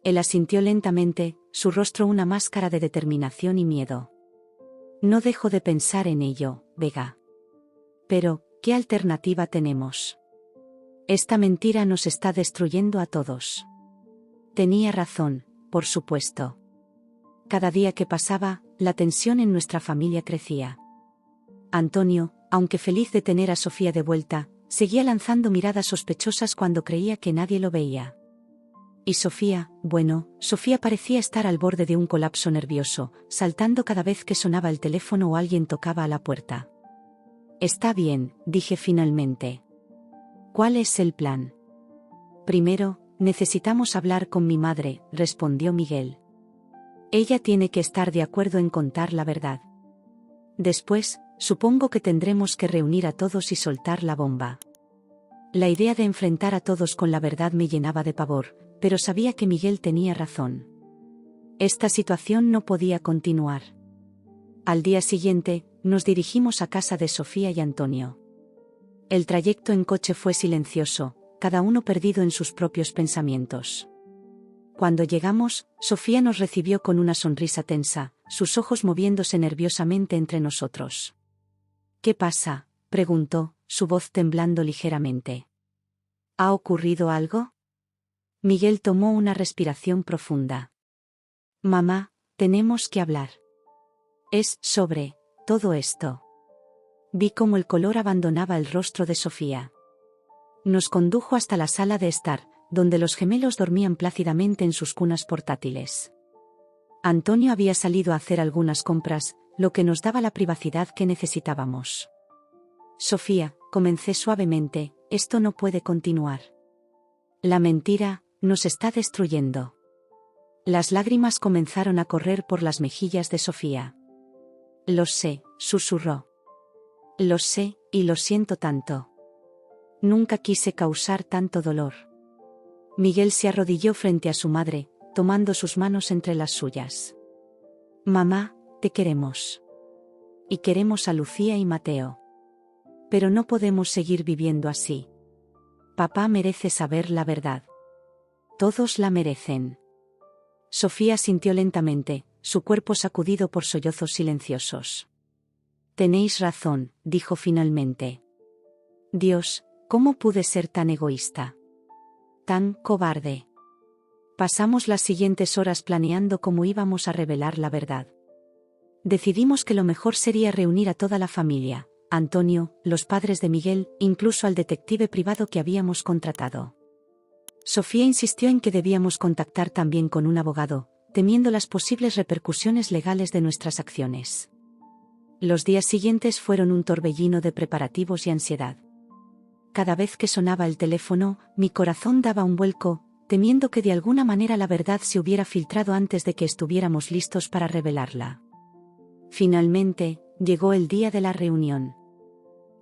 Él asintió lentamente, su rostro una máscara de determinación y miedo. No dejo de pensar en ello, Vega. Pero, ¿qué alternativa tenemos? Esta mentira nos está destruyendo a todos. Tenía razón, por supuesto. Cada día que pasaba, la tensión en nuestra familia crecía. Antonio, aunque feliz de tener a Sofía de vuelta, seguía lanzando miradas sospechosas cuando creía que nadie lo veía. Y Sofía, bueno, Sofía parecía estar al borde de un colapso nervioso, saltando cada vez que sonaba el teléfono o alguien tocaba a la puerta. Está bien, dije finalmente. ¿Cuál es el plan? Primero, necesitamos hablar con mi madre, respondió Miguel. Ella tiene que estar de acuerdo en contar la verdad. Después, supongo que tendremos que reunir a todos y soltar la bomba. La idea de enfrentar a todos con la verdad me llenaba de pavor, pero sabía que Miguel tenía razón. Esta situación no podía continuar. Al día siguiente, nos dirigimos a casa de Sofía y Antonio. El trayecto en coche fue silencioso, cada uno perdido en sus propios pensamientos. Cuando llegamos, Sofía nos recibió con una sonrisa tensa, sus ojos moviéndose nerviosamente entre nosotros. ¿Qué pasa?, preguntó, su voz temblando ligeramente. ¿Ha ocurrido algo? Miguel tomó una respiración profunda. Mamá, tenemos que hablar. Es sobre todo esto. Vi cómo el color abandonaba el rostro de Sofía. Nos condujo hasta la sala de estar, donde los gemelos dormían plácidamente en sus cunas portátiles. Antonio había salido a hacer algunas compras, lo que nos daba la privacidad que necesitábamos. Sofía, comencé suavemente, esto no puede continuar. La mentira nos está destruyendo. Las lágrimas comenzaron a correr por las mejillas de Sofía. Lo sé, susurró. Lo sé, y lo siento tanto. Nunca quise causar tanto dolor. Miguel se arrodilló frente a su madre, tomando sus manos entre las suyas. Mamá, te queremos. Y queremos a Lucía y Mateo. Pero no podemos seguir viviendo así. Papá merece saber la verdad. Todos la merecen. Sofía sintió lentamente, su cuerpo sacudido por sollozos silenciosos. Tenéis razón, dijo finalmente. Dios, ¿cómo pude ser tan egoísta? Tan cobarde. Pasamos las siguientes horas planeando cómo íbamos a revelar la verdad. Decidimos que lo mejor sería reunir a toda la familia, Antonio, los padres de Miguel, incluso al detective privado que habíamos contratado. Sofía insistió en que debíamos contactar también con un abogado, temiendo las posibles repercusiones legales de nuestras acciones. Los días siguientes fueron un torbellino de preparativos y ansiedad. Cada vez que sonaba el teléfono, mi corazón daba un vuelco, temiendo que de alguna manera la verdad se hubiera filtrado antes de que estuviéramos listos para revelarla. Finalmente, llegó el día de la reunión.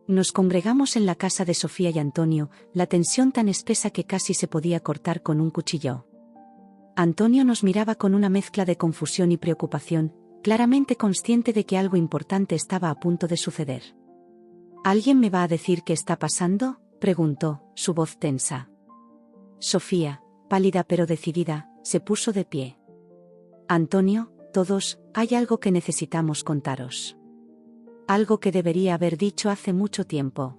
Nos congregamos en la casa de Sofía y Antonio, la tensión tan espesa que casi se podía cortar con un cuchillo. Antonio nos miraba con una mezcla de confusión y preocupación, claramente consciente de que algo importante estaba a punto de suceder. ¿Alguien me va a decir qué está pasando?, preguntó, su voz tensa. Sofía, pálida pero decidida, se puso de pie. Antonio, todos, hay algo que necesitamos contaros. Algo que debería haber dicho hace mucho tiempo.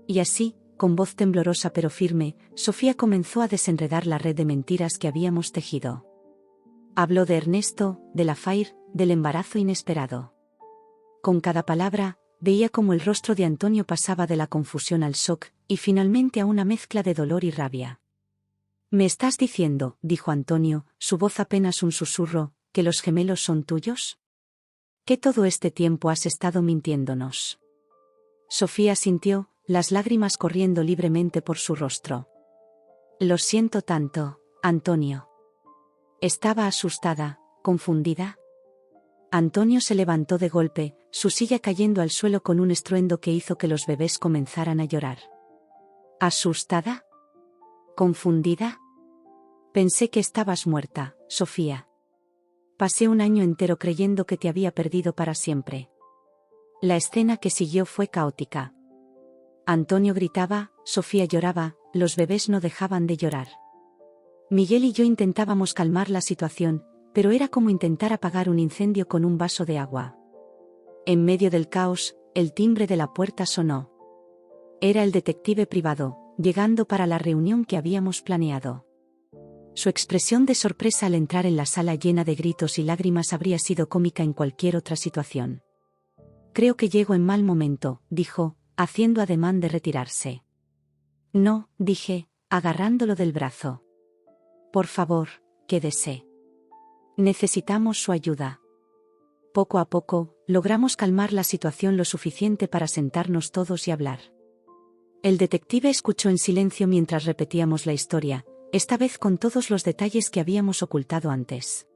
Y así, con voz temblorosa pero firme, Sofía comenzó a desenredar la red de mentiras que habíamos tejido. Habló de Ernesto, de la Fair, del embarazo inesperado. Con cada palabra, veía cómo el rostro de Antonio pasaba de la confusión al shock, y finalmente a una mezcla de dolor y rabia. ¿Me estás diciendo, dijo Antonio, su voz apenas un susurro, que los gemelos son tuyos? ¿Que todo este tiempo has estado mintiéndonos? Sofía sintió, las lágrimas corriendo libremente por su rostro. Lo siento tanto, Antonio. Estaba asustada, confundida. Antonio se levantó de golpe, su silla cayendo al suelo con un estruendo que hizo que los bebés comenzaran a llorar. ¿Asustada? ¿Confundida? Pensé que estabas muerta, Sofía. Pasé un año entero creyendo que te había perdido para siempre. La escena que siguió fue caótica. Antonio gritaba, Sofía lloraba, los bebés no dejaban de llorar. Miguel y yo intentábamos calmar la situación, pero era como intentar apagar un incendio con un vaso de agua. En medio del caos, el timbre de la puerta sonó. Era el detective privado, llegando para la reunión que habíamos planeado. Su expresión de sorpresa al entrar en la sala llena de gritos y lágrimas habría sido cómica en cualquier otra situación. Creo que llego en mal momento, dijo, haciendo ademán de retirarse. No, dije, agarrándolo del brazo. Por favor, quédese. Necesitamos su ayuda. Poco a poco, logramos calmar la situación lo suficiente para sentarnos todos y hablar. El detective escuchó en silencio mientras repetíamos la historia, esta vez con todos los detalles que habíamos ocultado antes.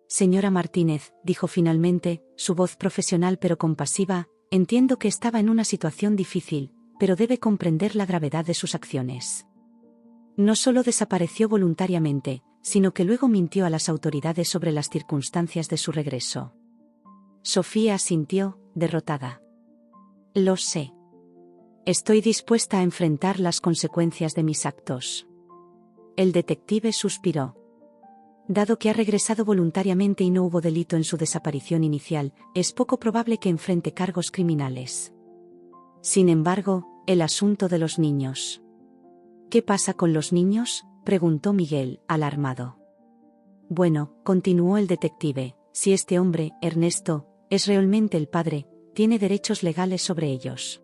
Señora Martínez, dijo finalmente, su voz profesional pero compasiva, entiendo que estaba en una situación difícil, pero debe comprender la gravedad de sus acciones. No solo desapareció voluntariamente, sino que luego mintió a las autoridades sobre las circunstancias de su regreso. Sofía asintió, derrotada. Lo sé. Estoy dispuesta a enfrentar las consecuencias de mis actos. El detective suspiró. Dado que ha regresado voluntariamente y no hubo delito en su desaparición inicial, es poco probable que enfrente cargos criminales. Sin embargo, el asunto de los niños. ¿Qué pasa con los niños?, preguntó Miguel, alarmado. Bueno, continuó el detective, si este hombre, Ernesto, es realmente el padre, tiene derechos legales sobre ellos.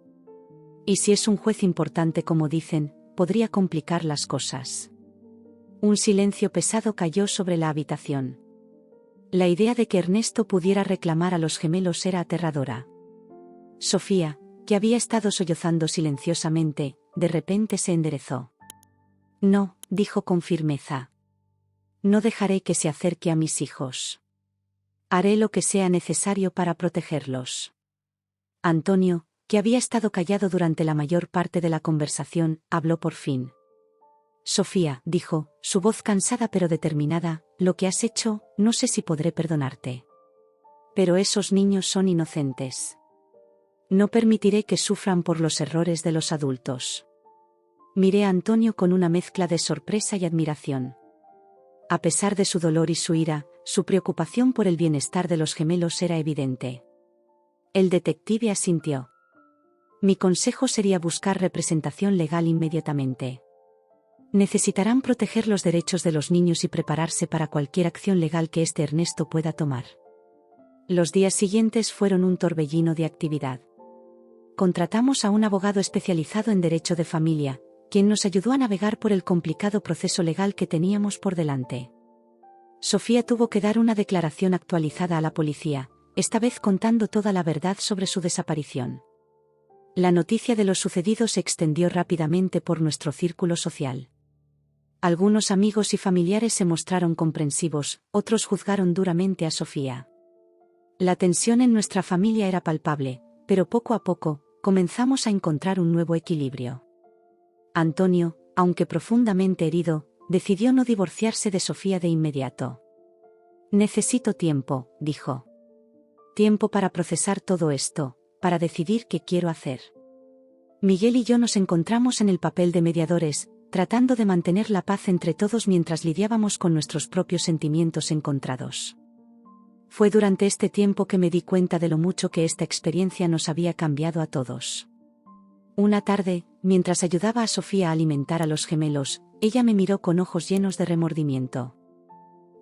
Y si es un juez importante como dicen, podría complicar las cosas. Un silencio pesado cayó sobre la habitación. La idea de que Ernesto pudiera reclamar a los gemelos era aterradora. Sofía, que había estado sollozando silenciosamente, de repente se enderezó. No, dijo con firmeza. No dejaré que se acerque a mis hijos. Haré lo que sea necesario para protegerlos. Antonio, que había estado callado durante la mayor parte de la conversación, habló por fin. Sofía, dijo, su voz cansada pero determinada, lo que has hecho, no sé si podré perdonarte. Pero esos niños son inocentes. No permitiré que sufran por los errores de los adultos. Miré a Antonio con una mezcla de sorpresa y admiración. A pesar de su dolor y su ira, su preocupación por el bienestar de los gemelos era evidente. El detective asintió. Mi consejo sería buscar representación legal inmediatamente. Necesitarán proteger los derechos de los niños y prepararse para cualquier acción legal que este Ernesto pueda tomar. Los días siguientes fueron un torbellino de actividad. Contratamos a un abogado especializado en derecho de familia, quien nos ayudó a navegar por el complicado proceso legal que teníamos por delante. Sofía tuvo que dar una declaración actualizada a la policía, esta vez contando toda la verdad sobre su desaparición. La noticia de lo sucedido se extendió rápidamente por nuestro círculo social. Algunos amigos y familiares se mostraron comprensivos, otros juzgaron duramente a Sofía. La tensión en nuestra familia era palpable, pero poco a poco, comenzamos a encontrar un nuevo equilibrio. Antonio, aunque profundamente herido, decidió no divorciarse de Sofía de inmediato. Necesito tiempo, dijo. Tiempo para procesar todo esto, para decidir qué quiero hacer. Miguel y yo nos encontramos en el papel de mediadores, tratando de mantener la paz entre todos mientras lidiábamos con nuestros propios sentimientos encontrados. Fue durante este tiempo que me di cuenta de lo mucho que esta experiencia nos había cambiado a todos. Una tarde, mientras ayudaba a Sofía a alimentar a los gemelos, ella me miró con ojos llenos de remordimiento.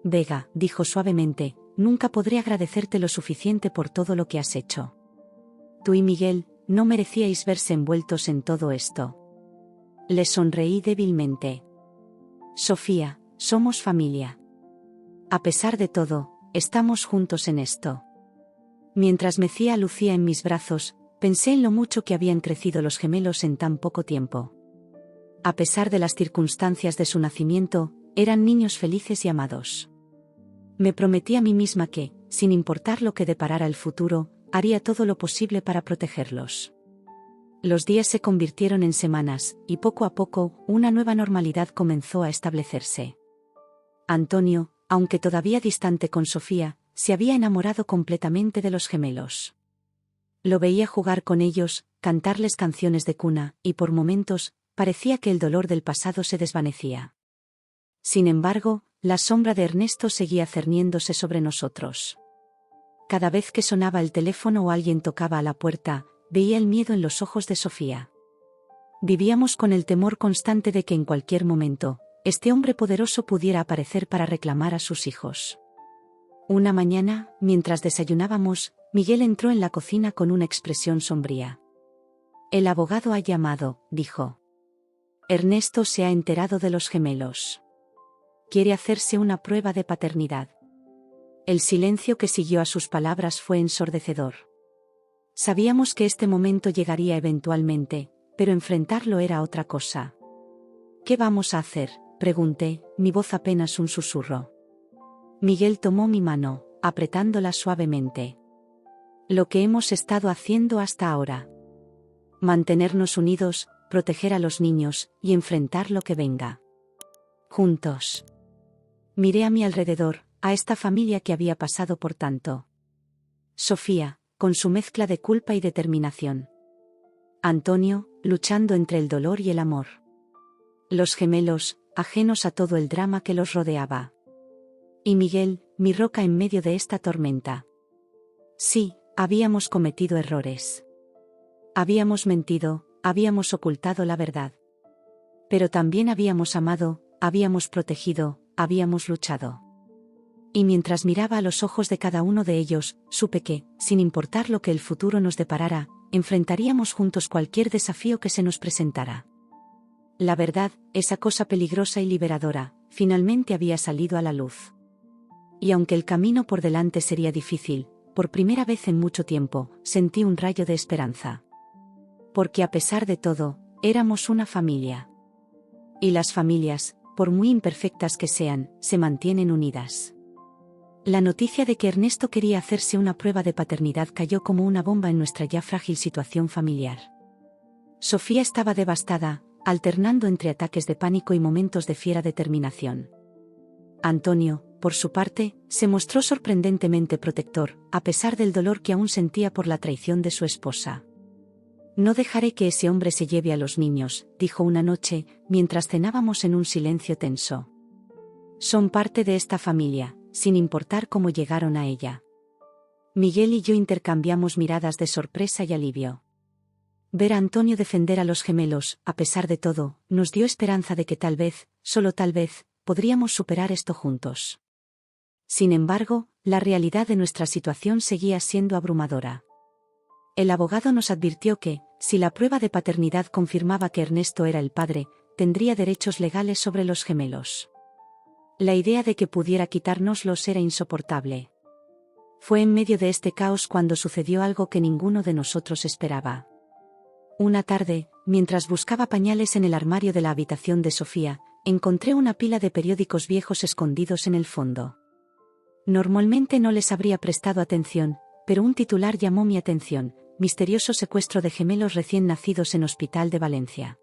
Vega, dijo suavemente, nunca podré agradecerte lo suficiente por todo lo que has hecho. Tú y Miguel, no merecíais verse envueltos en todo esto. Le sonreí débilmente. Sofía, somos familia. A pesar de todo, estamos juntos en esto. Mientras mecía a Lucía en mis brazos, pensé en lo mucho que habían crecido los gemelos en tan poco tiempo. A pesar de las circunstancias de su nacimiento, eran niños felices y amados. Me prometí a mí misma que, sin importar lo que deparara el futuro, haría todo lo posible para protegerlos. Los días se convirtieron en semanas, y poco a poco, una nueva normalidad comenzó a establecerse. Antonio, aunque todavía distante con Sofía, se había enamorado completamente de los gemelos. Lo veía jugar con ellos, cantarles canciones de cuna, y por momentos, parecía que el dolor del pasado se desvanecía. Sin embargo, la sombra de Ernesto seguía cerniéndose sobre nosotros. Cada vez que sonaba el teléfono o alguien tocaba a la puerta, veía el miedo en los ojos de Sofía. Vivíamos con el temor constante de que en cualquier momento, este hombre poderoso pudiera aparecer para reclamar a sus hijos. Una mañana, mientras desayunábamos, Miguel entró en la cocina con una expresión sombría. «El abogado ha llamado», dijo. «Ernesto se ha enterado de los gemelos. Quiere hacerse una prueba de paternidad». El silencio que siguió a sus palabras fue ensordecedor. Sabíamos que este momento llegaría eventualmente, pero enfrentarlo era otra cosa. «¿Qué vamos a hacer?», pregunté, mi voz apenas un susurro. Miguel tomó mi mano, apretándola suavemente. «Lo que hemos estado haciendo hasta ahora. Mantenernos unidos, proteger a los niños, y enfrentar lo que venga. Juntos». Miré a mi alrededor, a esta familia que había pasado por tanto. Sofía, con su mezcla de culpa y determinación. Antonio, luchando entre el dolor y el amor. Los gemelos, ajenos a todo el drama que los rodeaba. Y Miguel, mi roca en medio de esta tormenta. Sí, habíamos cometido errores. Habíamos mentido, habíamos ocultado la verdad. Pero también habíamos amado, habíamos protegido, habíamos luchado. Y mientras miraba a los ojos de cada uno de ellos, supe que, sin importar lo que el futuro nos deparara, enfrentaríamos juntos cualquier desafío que se nos presentara. La verdad, esa cosa peligrosa y liberadora, finalmente había salido a la luz. Y aunque el camino por delante sería difícil, por primera vez en mucho tiempo, sentí un rayo de esperanza. Porque a pesar de todo, éramos una familia. Y las familias, por muy imperfectas que sean, se mantienen unidas. La noticia de que Ernesto quería hacerse una prueba de paternidad cayó como una bomba en nuestra ya frágil situación familiar. Sofía estaba devastada, alternando entre ataques de pánico y momentos de fiera determinación. Antonio, por su parte, se mostró sorprendentemente protector, a pesar del dolor que aún sentía por la traición de su esposa. «No dejaré que ese hombre se lleve a los niños», dijo una noche, mientras cenábamos en un silencio tenso. «Son parte de esta familia, sin importar cómo llegaron a ella». Miguel y yo intercambiamos miradas de sorpresa y alivio. Ver a Antonio defender a los gemelos, a pesar de todo, nos dio esperanza de que tal vez, solo tal vez, podríamos superar esto juntos. Sin embargo, la realidad de nuestra situación seguía siendo abrumadora. El abogado nos advirtió que, si la prueba de paternidad confirmaba que Ernesto era el padre, tendría derechos legales sobre los gemelos. La idea de que pudiera quitárnoslos era insoportable. Fue en medio de este caos cuando sucedió algo que ninguno de nosotros esperaba. Una tarde, mientras buscaba pañales en el armario de la habitación de Sofía, encontré una pila de periódicos viejos escondidos en el fondo. Normalmente no les habría prestado atención, pero un titular llamó mi atención: misterioso secuestro de gemelos recién nacidos en Hospital de Valencia.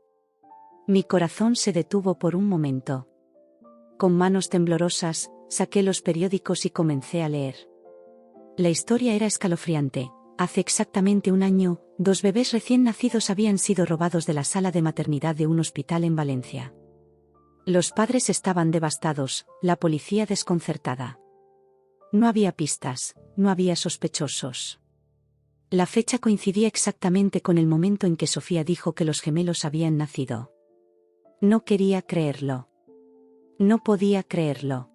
Mi corazón se detuvo por un momento. Con manos temblorosas, saqué los periódicos y comencé a leer. La historia era escalofriante. Hace exactamente un año, 2 bebés recién nacidos habían sido robados de la sala de maternidad de un hospital en Valencia. Los padres estaban devastados, la policía desconcertada. No había pistas, no había sospechosos. La fecha coincidía exactamente con el momento en que Sofía dijo que los gemelos habían nacido. No quería creerlo. No podía creerlo.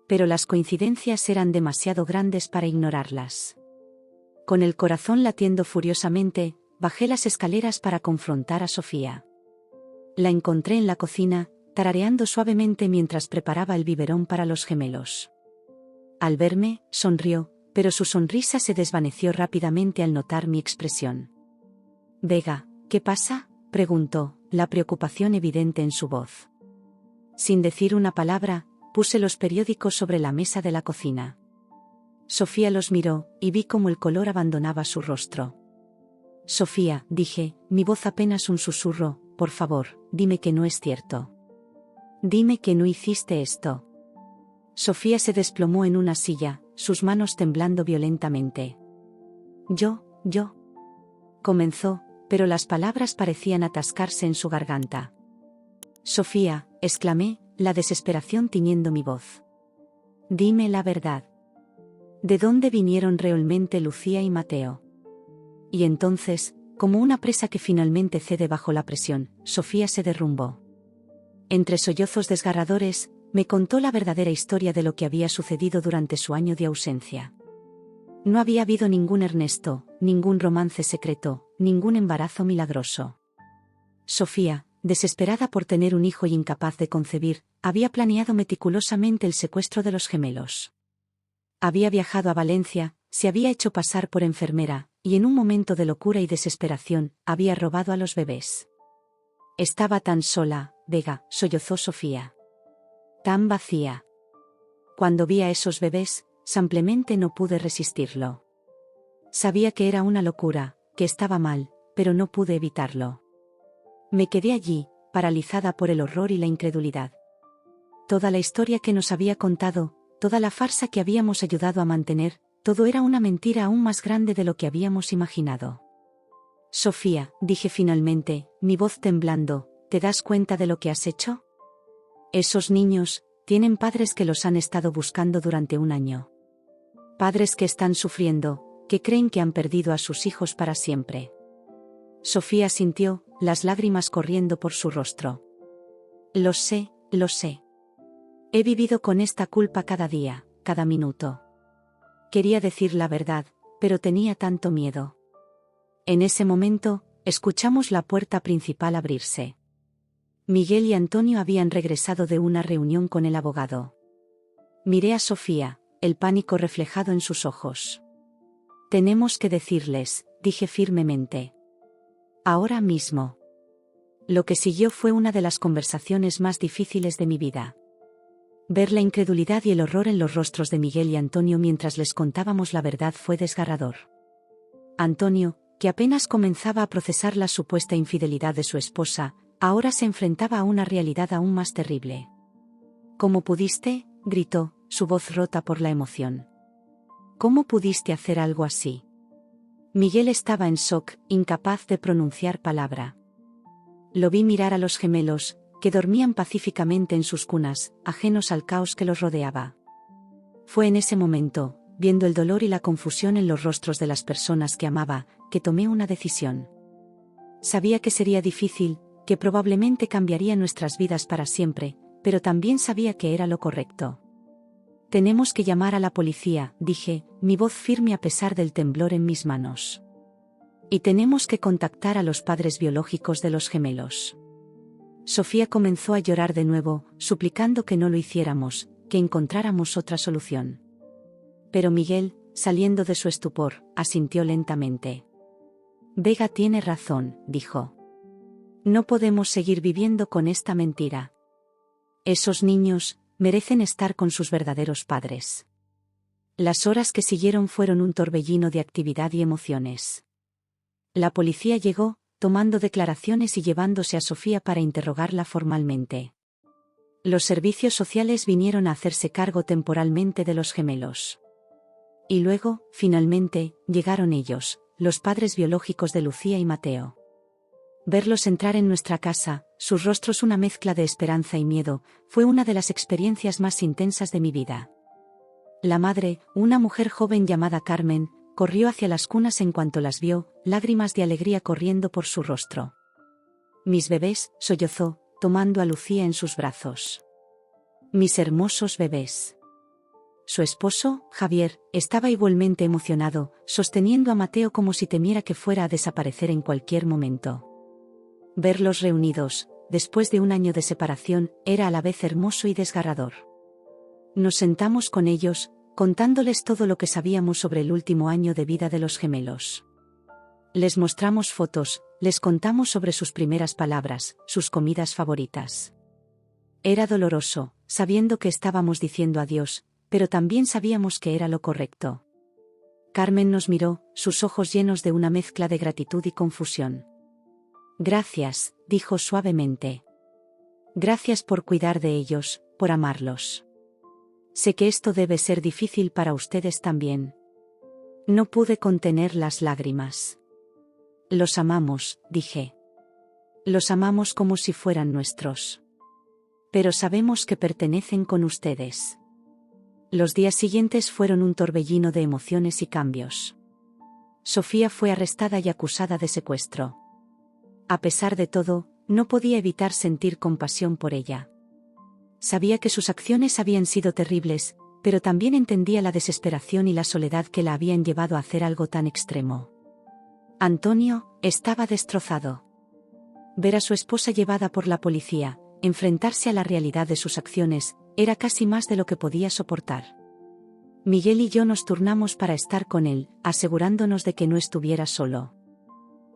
Pero las coincidencias eran demasiado grandes para ignorarlas. Con el corazón latiendo furiosamente, bajé las escaleras para confrontar a Sofía. La encontré en la cocina, tarareando suavemente mientras preparaba el biberón para los gemelos. Al verme, sonrió, pero su sonrisa se desvaneció rápidamente al notar mi expresión. «Vega, ¿qué pasa?», preguntó, la preocupación evidente en su voz. Sin decir una palabra, puse los periódicos sobre la mesa de la cocina. Sofía los miró, y vi cómo el color abandonaba su rostro. «Sofía», dije, mi voz apenas un susurro, «por favor, dime que no es cierto. Dime que no hiciste esto». Sofía se desplomó en una silla, sus manos temblando violentamente. Yo. Comenzó, pero las palabras parecían atascarse en su garganta. Sofía, exclamé, la desesperación tiñendo mi voz. Dime la verdad. ¿De dónde vinieron realmente Lucía y Mateo? Y entonces, como una presa que finalmente cede bajo la presión, Sofía se derrumbó. Entre sollozos desgarradores, me contó la verdadera historia de lo que había sucedido durante su año de ausencia. No había habido ningún Ernesto, ningún romance secreto, ningún embarazo milagroso. Sofía, desesperada por tener un hijo y incapaz de concebir, había planeado meticulosamente el secuestro de los gemelos. Había viajado a Valencia, se había hecho pasar por enfermera, y en un momento de locura y desesperación, había robado a los bebés. Estaba tan sola, Vega, sollozó Sofía. Tan vacía. Cuando vi a esos bebés, simplemente no pude resistirlo. Sabía que era una locura, que estaba mal, pero no pude evitarlo. Me quedé allí, paralizada por el horror y la incredulidad. Toda la historia que nos había contado, toda la farsa que habíamos ayudado a mantener, todo era una mentira aún más grande de lo que habíamos imaginado. Sofía, dije finalmente, mi voz temblando, ¿te das cuenta de lo que has hecho? Esos niños tienen padres que los han estado buscando durante un año. Padres que están sufriendo, que creen que han perdido a sus hijos para siempre. Sofía sintió, las lágrimas corriendo por su rostro. Lo sé. He vivido con esta culpa cada día, cada minuto. Quería decir la verdad, pero tenía tanto miedo. En ese momento, escuchamos la puerta principal abrirse. Miguel y Antonio habían regresado de una reunión con el abogado. Miré a Sofía, el pánico reflejado en sus ojos. Tenemos que decirles, dije firmemente. Ahora mismo. Lo que siguió fue una de las conversaciones más difíciles de mi vida. Ver la incredulidad y el horror en los rostros de Miguel y Antonio mientras les contábamos la verdad fue desgarrador. Antonio, que apenas comenzaba a procesar la supuesta infidelidad de su esposa, ahora se enfrentaba a una realidad aún más terrible. ¿Cómo pudiste?, gritó, su voz rota por la emoción. ¿Cómo pudiste hacer algo así? Miguel estaba en shock, incapaz de pronunciar palabra. Lo vi mirar a los gemelos, que dormían pacíficamente en sus cunas, ajenos al caos que los rodeaba. Fue en ese momento, viendo el dolor y la confusión en los rostros de las personas que amaba, que tomé una decisión. Sabía que sería difícil, que probablemente cambiaría nuestras vidas para siempre, pero también sabía que era lo correcto. Tenemos que llamar a la policía, dije, mi voz firme a pesar del temblor en mis manos. Y tenemos que contactar a los padres biológicos de los gemelos. Sofía comenzó a llorar de nuevo, suplicando que no lo hiciéramos, que encontráramos otra solución. Pero Miguel, saliendo de su estupor, asintió lentamente. Vega tiene razón, dijo. No podemos seguir viviendo con esta mentira. Esos niños merecen estar con sus verdaderos padres. Las horas que siguieron fueron un torbellino de actividad y emociones. La policía llegó, tomando declaraciones y llevándose a Sofía para interrogarla formalmente. Los servicios sociales vinieron a hacerse cargo temporalmente de los gemelos. Y luego, finalmente, llegaron ellos, los padres biológicos de Lucía y Mateo. Verlos entrar en nuestra casa, sus rostros una mezcla de esperanza y miedo, fue una de las experiencias más intensas de mi vida. La madre, una mujer joven llamada Carmen, corrió hacia las cunas en cuanto las vio, lágrimas de alegría corriendo por su rostro. Mis bebés, sollozó, tomando a Lucía en sus brazos. Mis hermosos bebés. Su esposo, Javier, estaba igualmente emocionado, sosteniendo a Mateo como si temiera que fuera a desaparecer en cualquier momento. Verlos reunidos, después de un año de separación, era a la vez hermoso y desgarrador. Nos sentamos con ellos, contándoles todo lo que sabíamos sobre el último año de vida de los gemelos. Les mostramos fotos, les contamos sobre sus primeras palabras, sus comidas favoritas. Era doloroso, sabiendo que estábamos diciendo adiós, pero también sabíamos que era lo correcto. Carmen nos miró, sus ojos llenos de una mezcla de gratitud y confusión. Gracias, dijo suavemente. Gracias por cuidar de ellos, por amarlos. Sé que esto debe ser difícil para ustedes también. No pude contener las lágrimas. Los amamos, dije. Los amamos como si fueran nuestros. Pero sabemos que pertenecen con ustedes. Los días siguientes fueron un torbellino de emociones y cambios. Sofía fue arrestada y acusada de secuestro. A pesar de todo, no podía evitar sentir compasión por ella. Sabía que sus acciones habían sido terribles, pero también entendía la desesperación y la soledad que la habían llevado a hacer algo tan extremo. Antonio estaba destrozado. Ver a su esposa llevada por la policía, enfrentarse a la realidad de sus acciones, era casi más de lo que podía soportar. Miguel y yo nos turnamos para estar con él, asegurándonos de que no estuviera solo.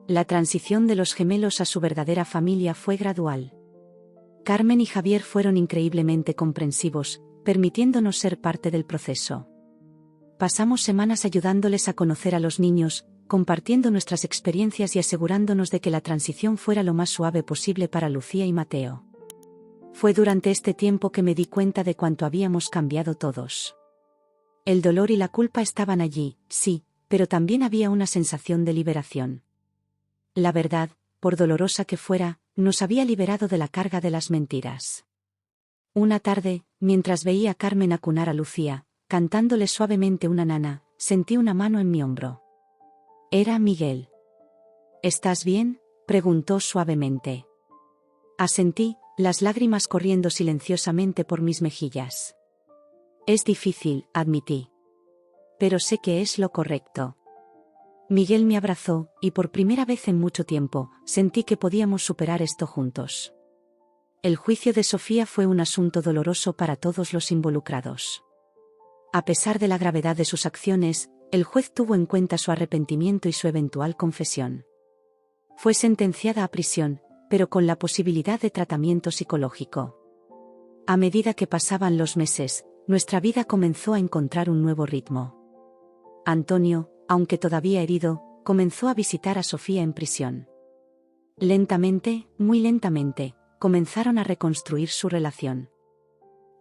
La transición de los gemelos a su verdadera familia fue gradual. Carmen y Javier fueron increíblemente comprensivos, permitiéndonos ser parte del proceso. Pasamos semanas ayudándoles a conocer a los niños, compartiendo nuestras experiencias y asegurándonos de que la transición fuera lo más suave posible para Lucía y Mateo. Fue durante este tiempo que me di cuenta de cuánto habíamos cambiado todos. El dolor y la culpa estaban allí, sí, pero también había una sensación de liberación. La verdad, por dolorosa que fuera, nos había liberado de la carga de las mentiras. Una tarde, mientras veía a Carmen acunar a Lucía, cantándole suavemente una nana, sentí una mano en mi hombro. Era Miguel. ¿Estás bien?, preguntó suavemente. Asentí, las lágrimas corriendo silenciosamente por mis mejillas. Es difícil, admití. Pero sé que es lo correcto. Miguel me abrazó, y por primera vez en mucho tiempo, sentí que podíamos superar esto juntos. El juicio de Sofía fue un asunto doloroso para todos los involucrados. A pesar de la gravedad de sus acciones, el juez tuvo en cuenta su arrepentimiento y su eventual confesión. Fue sentenciada a prisión, pero con la posibilidad de tratamiento psicológico. A medida que pasaban los meses, nuestra vida comenzó a encontrar un nuevo ritmo. Antonio, aunque todavía herido, comenzó a visitar a Sofía en prisión. Lentamente, muy lentamente, comenzaron a reconstruir su relación.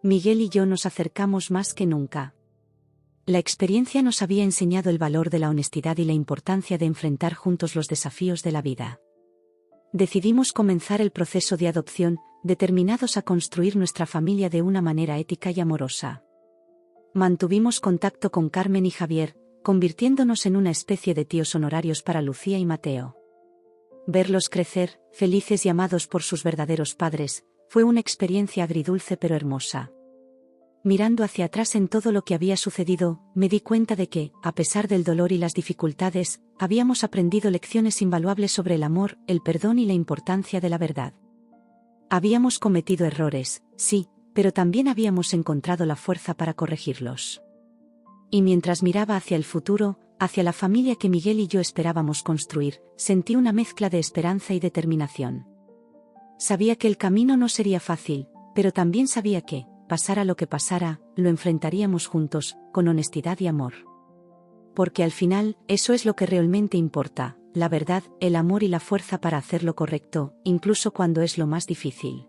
Miguel y yo nos acercamos más que nunca. La experiencia nos había enseñado el valor de la honestidad y la importancia de enfrentar juntos los desafíos de la vida. Decidimos comenzar el proceso de adopción, determinados a construir nuestra familia de una manera ética y amorosa. Mantuvimos contacto con Carmen y Javier, convirtiéndonos en una especie de tíos honorarios para Lucía y Mateo. Verlos crecer, felices y amados por sus verdaderos padres, fue una experiencia agridulce pero hermosa. Mirando hacia atrás en todo lo que había sucedido, me di cuenta de que, a pesar del dolor y las dificultades, habíamos aprendido lecciones invaluables sobre el amor, el perdón y la importancia de la verdad. Habíamos cometido errores, sí, pero también habíamos encontrado la fuerza para corregirlos. Y mientras miraba hacia el futuro, hacia la familia que Miguel y yo esperábamos construir, sentí una mezcla de esperanza y determinación. Sabía que el camino no sería fácil, pero también sabía que, pasara lo que pasara, lo enfrentaríamos juntos, con honestidad y amor. Porque al final, eso es lo que realmente importa, la verdad, el amor y la fuerza para hacer lo correcto, incluso cuando es lo más difícil.